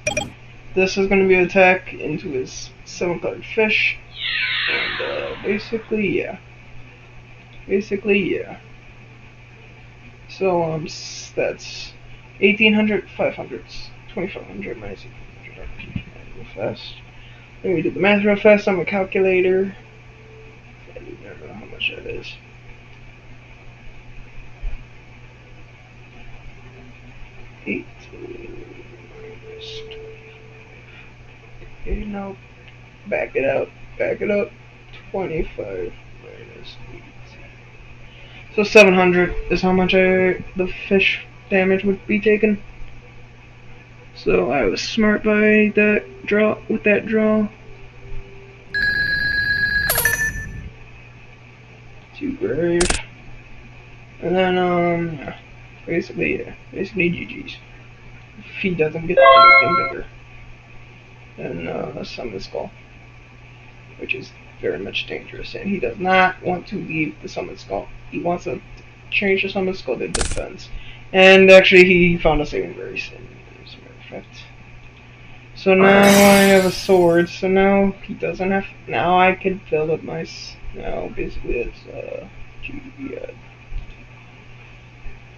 This is going to be an attack into his 7-colored fish, and basically yeah. So that's 1,800, 500, 2,500 minus 1,800. Real fast. Let me do the math real fast on my calculator. I do not know how much that is. Okay, now back it up. 25 minus 8. So 700 is how much the fish damage would be taken. So I was smart by that draw. With that draw. 2 grave. And then yeah. Basically GG's. If he doesn't get anything bigger. And Summon Skull, which is very much dangerous, and he does not want to leave the Summon Skull. He wants to change the Summon Skull to defense. And actually, he found a saving grace, as a matter of fact. So now I have a sword, so now he doesn't have. Now I can fill up my. Now basically it's GGI.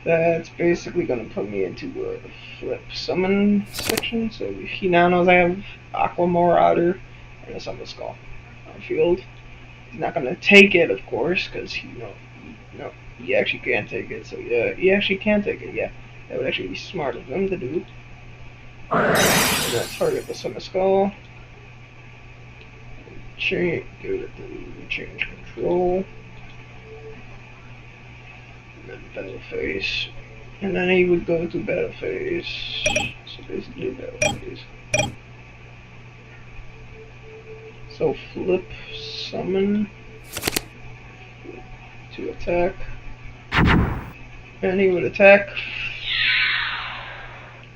That's basically gonna put me into the flip summon section, so he now knows I have Aqua Marauder and a Summon Skull on field. He's not gonna take it, of course, because he actually can't take it. So yeah, he actually can take it. Yeah, that would actually be smart of him to do. And then target the Summon Skull. Give it to change control. And then battle phase. And then he would go to battle phase. So basically battle phase. So flip summon to attack. And he would attack.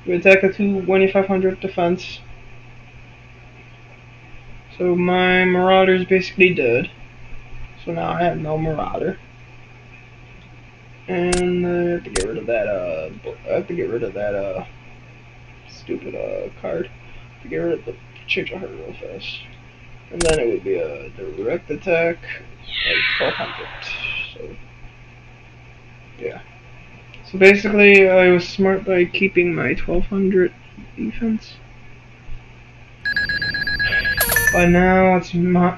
He would attack a 2,500 defense. So my Marauder is basically dead. So now I have no Marauder. And I have to get rid of that, stupid, card. To get rid of the change of heart real fast. And then it would be a direct attack, like 1,200. So, yeah. So basically, I was smart by keeping my 1,200 defense. But now it's my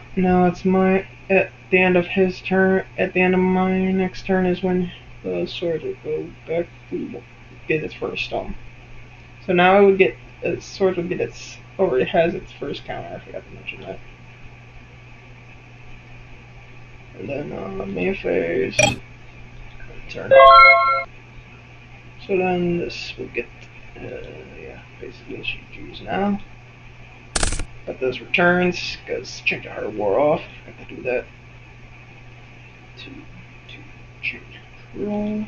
at the end of his turn. At the end of my next turn is when the sword would go back to get its first stone. So now I would get sword would get its already has its first counter. I forgot to mention that. And then main phase turn. So then this will get yeah, basically GG's now. But those returns, because change of heart wore off. I have to do that. 2, 2, change control.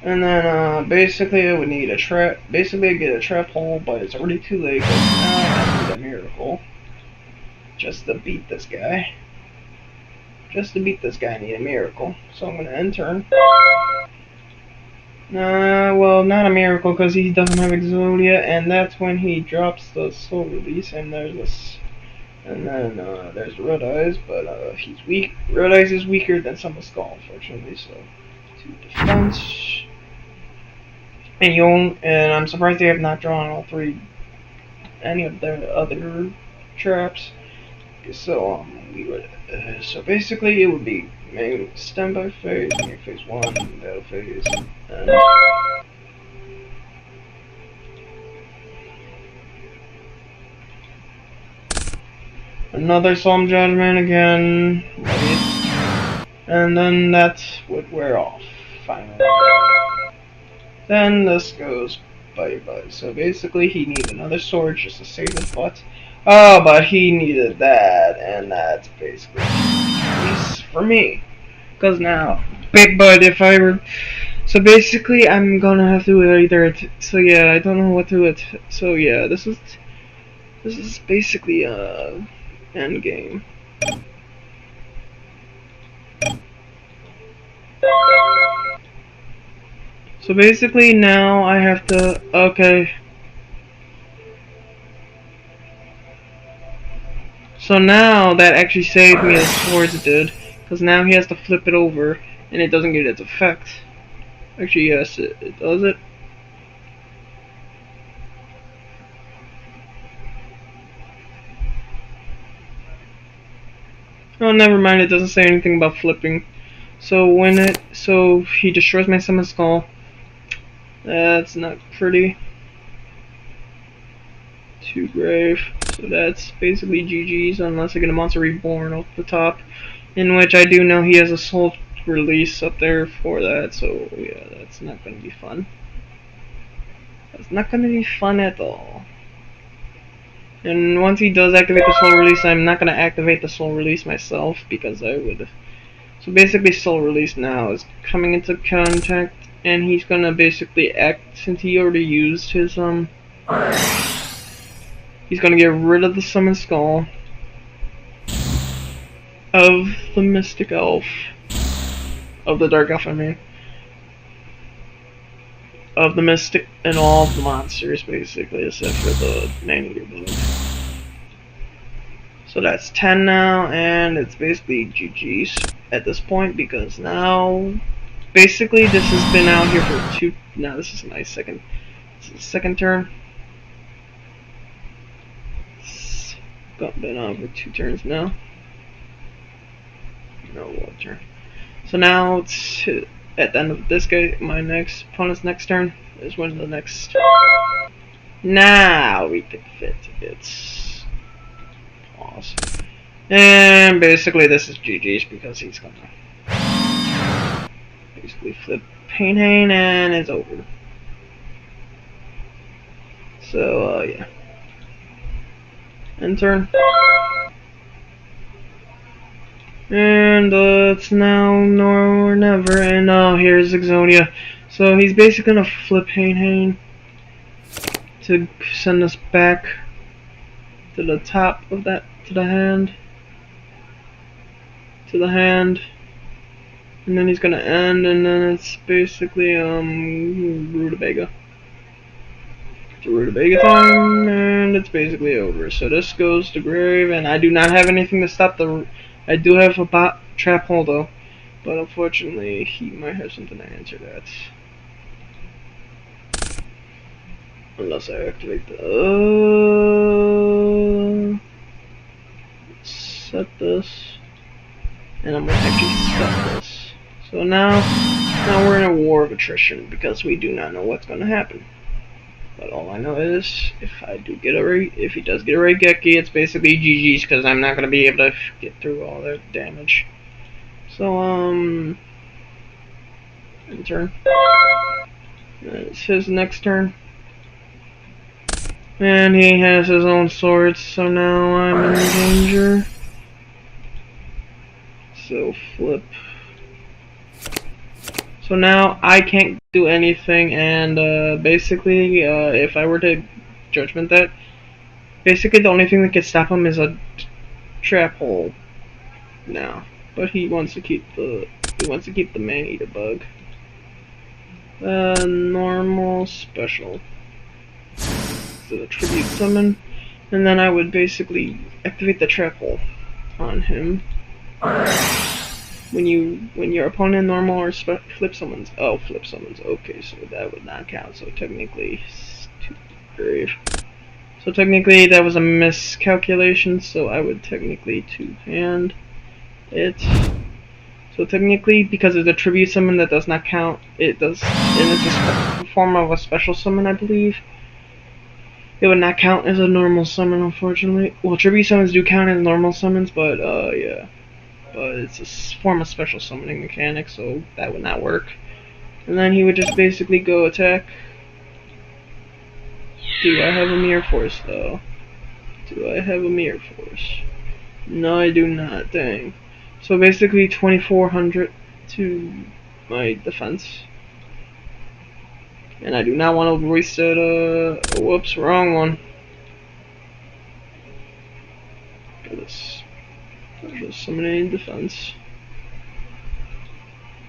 And then basically I would need a trap. Basically I get a trap hole, but it's already too late because now I need a miracle. Just to beat this guy. Just to beat this guy, I need a miracle. So I'm gonna end turn. Well, not a miracle because he doesn't have Exodia, and that's when he drops the soul release, and there's this. And then there's Red Eyes, but he's weak. Red Eyes is weaker than Summer Skull, unfortunately. So 2 defense. And I'm surprised they have not drawn all 3, any of the other traps. So so basically it would be main standby phase, main phase 1, battle phase, and another Psalm Judgment again, and then that would wear off, finally. Then this goes bye-bye. So basically he needs another sword just to save his butt. Oh, but he needed that, and that's basically peace for me. Because now, big butt if I were... So basically I'm gonna have to either... So yeah, I don't know what to... So yeah, this is basically end game. So basically now I have to... Okay. So now that actually saved me as swords did. Because now he has to flip it over and it doesn't get its effect. Actually yes, it does it. Oh, never mind, it doesn't say anything about flipping. So he destroys my summon skull. That's not pretty. Too grave. So that's basically GG's unless I get a monster reborn off the top. In which I do know he has a soul release up there for that, so yeah, that's not gonna be fun. That's not gonna be fun at all. And once he does activate the soul release, I'm not gonna activate the soul release myself because I would. So basically soul release now is coming into contact and he's gonna basically act since he already used his he's gonna get rid of the summon skull of the mystic elf. Of the dark elf, I mean. Of the mystic and all of the monsters basically, except for the man-eater bug. So that's 10 now, and it's basically GG's at this point because now basically this has been out here for 2. Now this is my second turn. It's been on for 2 turns now. No, 1 turn. So now it's at the end of this guy, my next opponent's next turn is when the next. Now we can fit it's pause. And basically this is GG's because he's gonna basically flip Painhane and it's over. So yeah. End turn. And it's now or never, and here's Exodia. So he's basically gonna flip Painhane to send us back to the top of that, to the hand, and then he's gonna end, and then it's basically Rutabaga. It's a Rutabaga time, and it's basically over. So this goes to grave, and I do not have anything to stop the. I do have a bot trap hole though, but unfortunately he might have something to answer that. Unless I activate the set this, and I'm gonna actually set this. So now we're in a war of attrition because we do not know what's gonna happen. But all I know is if he does get a Raigeki, it's basically GG's because I'm not gonna be able to get through all that damage. So end turn. It's his next turn. And he has his own swords, so now I'm in danger. So flip So now I can't do anything, and basically, if I were to judgment that, basically the only thing that could stop him is a trap hole now. But he wants to keep the man-eater bug. Normal, special. So the tribute summon, and then I would basically activate the trap hole on him. When your opponent normal or flip summons. Oh, flip summons. Okay, so that would not count. So technically, too grave. So technically that was a miscalculation. So I would technically two-hand it. So technically, because it's a tribute summon, that does not count. It does, and it's a form of a special summon, I believe. It would not count as a normal summon, unfortunately. Well, tribute summons do count as normal summons, but yeah. But it's a form of special summoning mechanic, so that would not work. And then he would just basically go attack. Do I have a Mirror Force, though? Do I have a Mirror Force? No, I do not, dang. So basically 2400 to my defense. And I do not want to reset, whoops, wrong one. This just summoning defense.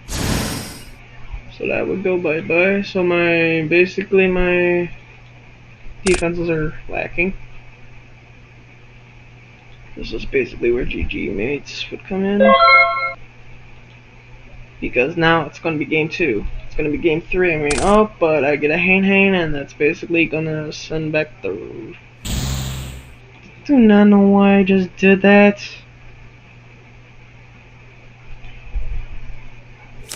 So that would go bye-bye. So basically my defenses are lacking. This is basically where GG mates would come in. Because now it's going to be game 2. It's going to be game 3, I mean, oh, but I get a Hane, and that's basically going to send back the... Do not know why I just did that.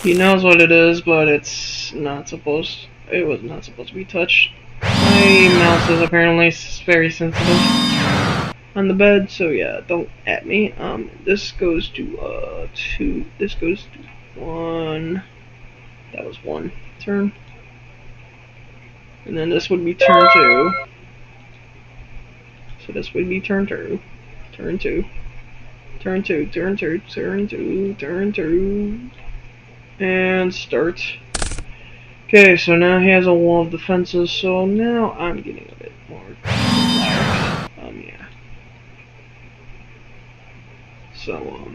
He knows what it is, but it's not supposed... It was not supposed to be touched. My mouse is apparently very sensitive on the bed, so yeah, don't at me. This goes to, 2. This goes to 1. That was 1 turn. And then this would be turn 2. So this would be turn 2. Turn 2. Turn 2, turn 2, turn 2, turn 2. And start. Okay, so now he has a wall of defenses, so now I'm getting a bit more relaxed. Yeah. So,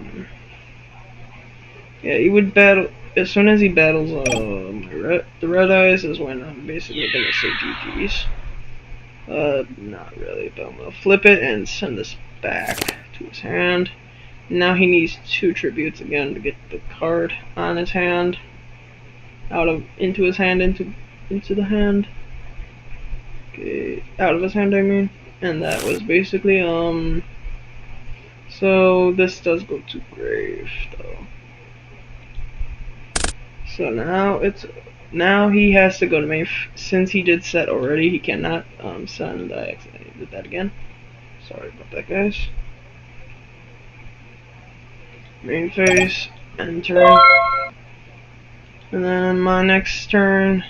yeah, he would battle, as soon as he battles, the red eyes is when I'm basically gonna say GG's. Not really, but I'm gonna flip it and send this back to his hand. Now he needs 2 tributes again to get the card on his hand. Into his hand, into the hand. Okay, out of his hand, I mean. And that was basically, so this does go to grave, though. So now he has to go to main, since he did set already, he cannot, send, I accidentally did that again. Sorry about that, guys. Main phase, end turn. And then my next turn,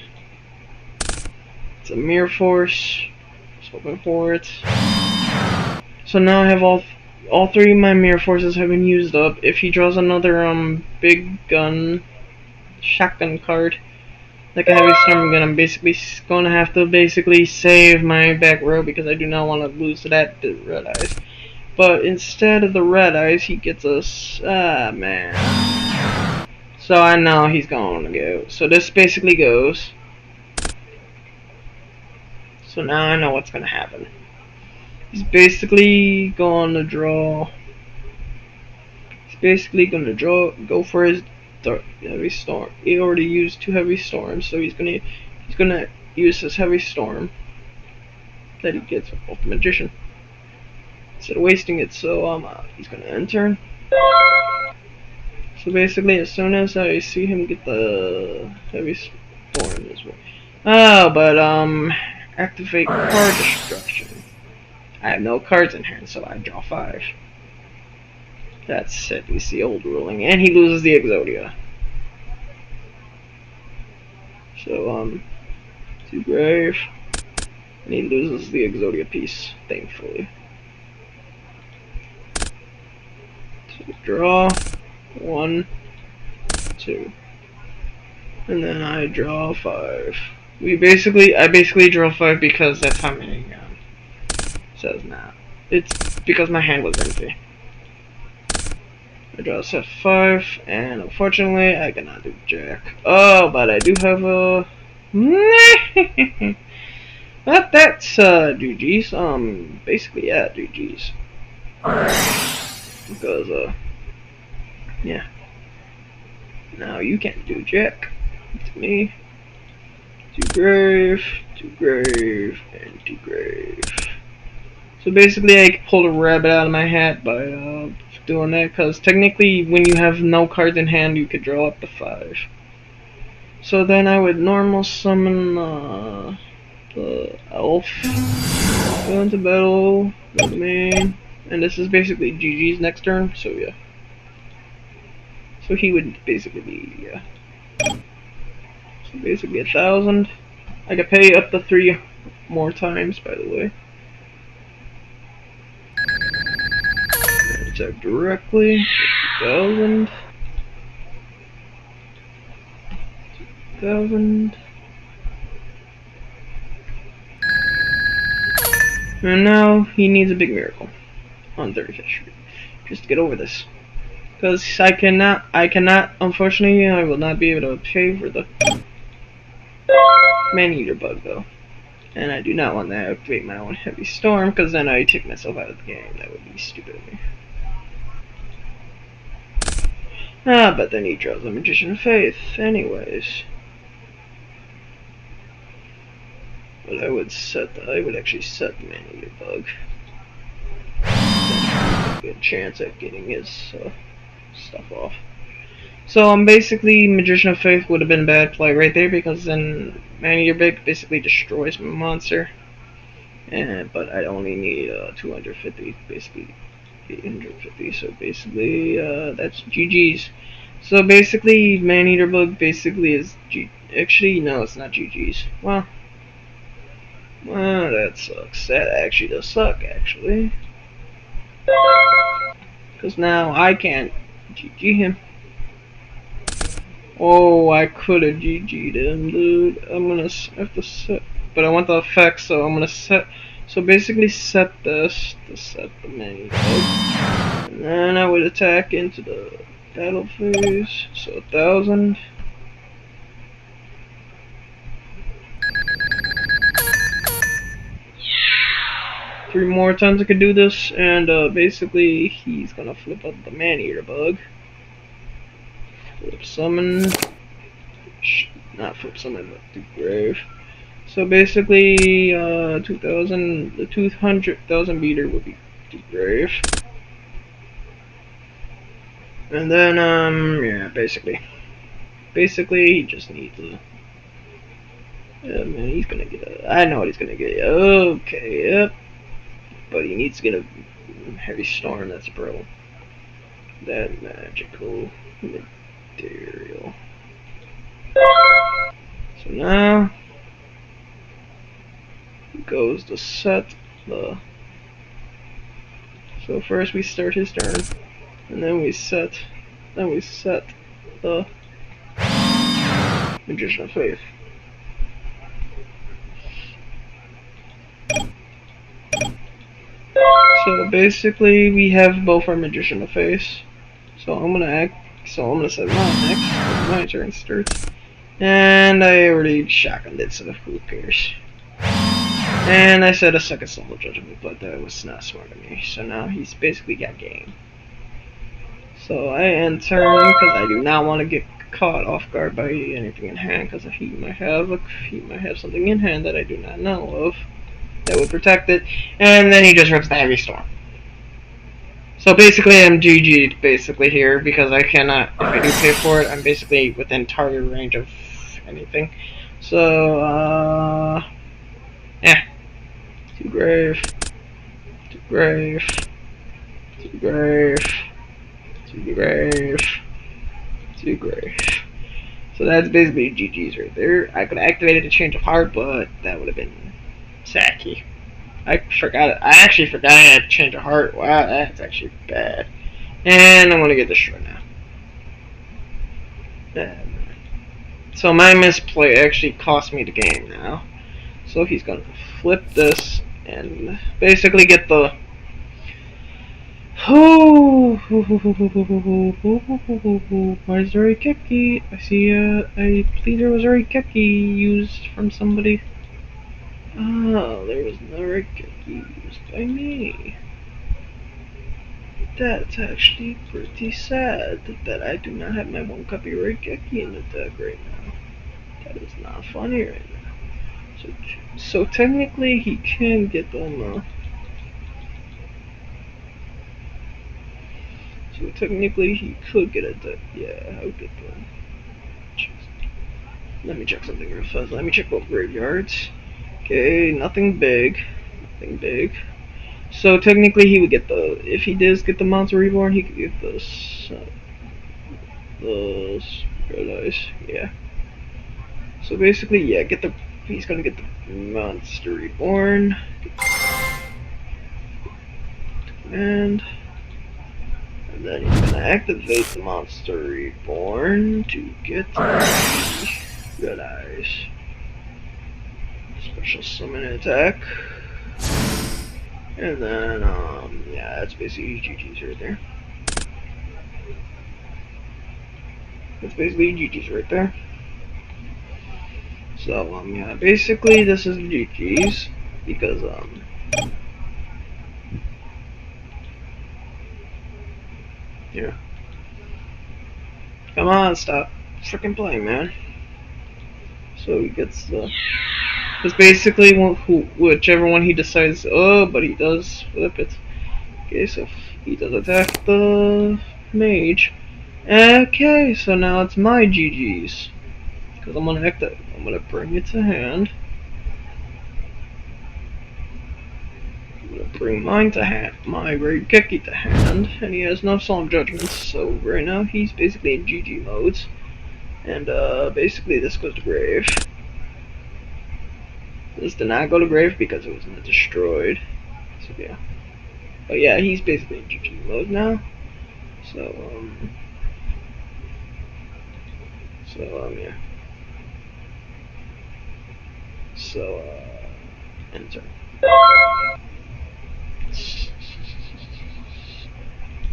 it's a Mirror Force. Just hoping for it. So now I have all 3 of my Mirror Forces have been used up. If he draws another big gun, shotgun card, like a heavy storm gun, I'm basically going to have to save my back row because I do not want to lose to that red eyes. But instead of the red eyes, he gets us. Ah, man. So I know he's going to go. So this basically goes. So now I know what's going to happen. He's basically going to draw. He's basically going to go for his heavy storm. He already used 2 heavy storms, so he's going to use his heavy storm that he gets off the magician instead of wasting it. So he's going to end turn. So basically, as soon as I see him get the heavy storm, as well. Oh, but activate card destruction. I have no cards in hand, so I draw 5. That's at least the old ruling, and he loses the Exodia. So to grave, and he loses the Exodia piece, thankfully. So draw 1, 2. And then I draw 5. I basically draw 5 because that's how many says now. It's because my hand was empty. I draw set 5, and unfortunately I cannot do jack. Oh, but I do have a... But that's GG's. Basically, yeah, GG's. Because, yeah. Now you can't do jack. It's me. Too grave, and too grave. So basically, I pulled a rabbit out of my hat by doing that, because technically, when you have no cards in hand, you could draw up to 5. So then I would normal summon the elf, go into battle, go to main, and this is basically GG's next turn. So yeah. So he would basically be so basically 1,000. I could pay up to 3 more times, by the way. Attack directly. 2,000. 2,000. And now he needs a big miracle on 35th Street just to get over this. Because I cannot, unfortunately, I will not be able to pay for the man-eater bug though. And I do not want to activate my own heavy storm, because then I take myself out of the game. That would be stupid of me. But then he draws a Magician of Faith, anyways. But I would actually set the man-eater bug. A good chance at getting his stuff off. So basically, Magician of Faith would have been bad play right there, because then man-eater bug basically destroys my monster. But I only need 250, basically 850. So basically, that's GG's. So basically, man-eater bug basically is actually, no, it's not GG's. Well, that sucks. That actually does suck, actually. Because now I can't GG him. Oh, I could have GG'd him, dude. I'm gonna have to set, but I want the effects, so I'm gonna set. So basically, set this to set the man-eater bug, and then I would attack into the battle phase. So 1,000. Three more times I could do this, and basically he's gonna flip up the man-eater bug. Flip summon. Not flip summon, but do grave. So basically, 2,000, the 200,000 meter would be do grave. And then, yeah, basically, he just needs to. Yeah, man, he's gonna get I know what he's gonna get. Okay, yep. But he needs to get a heavy storm. That's a problem. That magical material. So now goes to set the. So first we start his turn, and then we set the Magician of Faith. So basically, we have both our Magician of Faith. So I'm gonna set mine next. My turn starts, and I already shotgunned it, so who cares? And I set a second Soul Judgment, but that was not smart of me. So now he's basically got game. So I end turn because I do not want to get caught off guard by anything in hand, because he might have something in hand that I do not know of that would protect it, and then he just rips the heavy storm. So basically I'm GG'd basically here, because I cannot, if I do pay for it, I'm basically within target range of anything. So yeah. Too grave. Too grave. Too grave. Too grave. Too grave. So that's basically GG's right there. I could have activated a change of heart, but that would have been sacky. I actually forgot I had to change of heart. Wow, that's actually bad. And I'm gonna get destroyed now. So my misplay actually cost me the game now. So he's gonna flip this and basically get the. Oh, why is there a keki? I see I believe there was a keki used from somebody. Oh, there was no keki used by me. That's actually pretty sad that I do not have my one copyright keki in the deck right now. That is not funny right now. So technically he can get them. So technically he could get it. Yeah, I would get them. Let me check something real fast. Let me check both graveyards. Okay, nothing big. Nothing big. So technically he would get the. If he does get the Monster Reborn, he could get this. Those red eyes. Yeah. So basically, yeah, get the. He's gonna get the Monster Reborn. And then he's gonna activate the Monster Reborn to get the red eyes. Special summon attack. And then, yeah, that's basically GG's right there. That's basically GG's right there. So, yeah, basically this is GG's because, yeah. Come on, stop freaking playing, man. So he gets the. Because basically, whichever one he decides, but he does flip it. Okay, so he does attack the mage. Okay, so now it's my GG's. Because I'm gonna bring it to hand. I'm gonna bring mine to hand, my Great Keki to hand, and he has no Psalm Judgments, so right now he's basically in GG modes. And basically this goes to grave. This did not go to grave because it was not destroyed. So yeah. But yeah, he's basically in GG mode now. So yeah. So enter.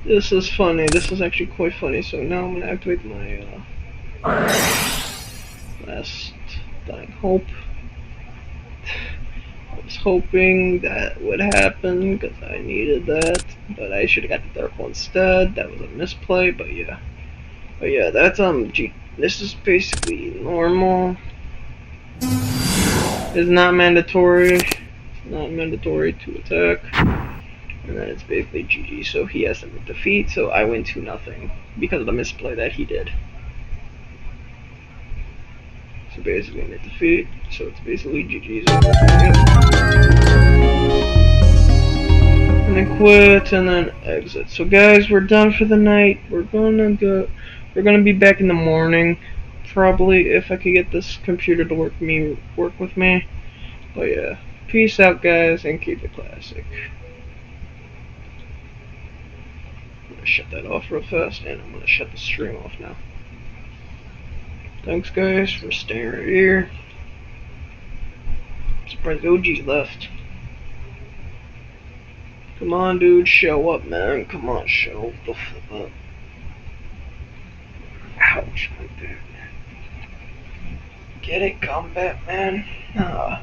This is funny. This is actually quite funny. So now I'm gonna activate my last dying hope. I was hoping that would happen because I needed that, but I should have got the dark one instead. That was a misplay, but yeah. But yeah, that's this is basically normal. It's not mandatory. It's not mandatory to attack. And then it's basically GG. So he has to defeat. So I win 2-0 because of the misplay that he did. So basically I defeat. So it's basically GG's. And then quit and then exit. So guys, we're done for the night. We're gonna be back in the morning. Probably if I could get this computer to work with me. But yeah. Peace out guys and keep it classic. I'm gonna shut that off real fast and I'm gonna shut the stream off now. Thanks guys for staying right here. I'm surprised OG left. Come on dude, show up man. Come on, show the fuck up. Ouch, my dude. Get it, combat man? Nah.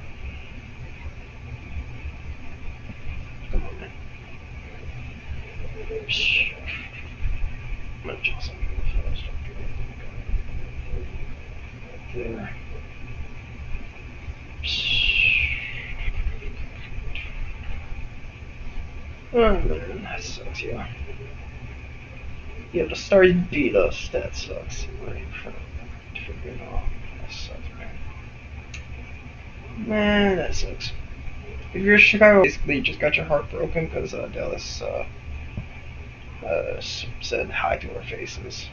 Come on, man. I'm gonna check something real fast. There. Oh man, that sucks, yeah. Yeah, the Stars beat us. That sucks. Like, freaking off. That sucks, man. Man, that sucks. If you're Chicago, basically, you just got your heart broken because Dallas said hi to our faces.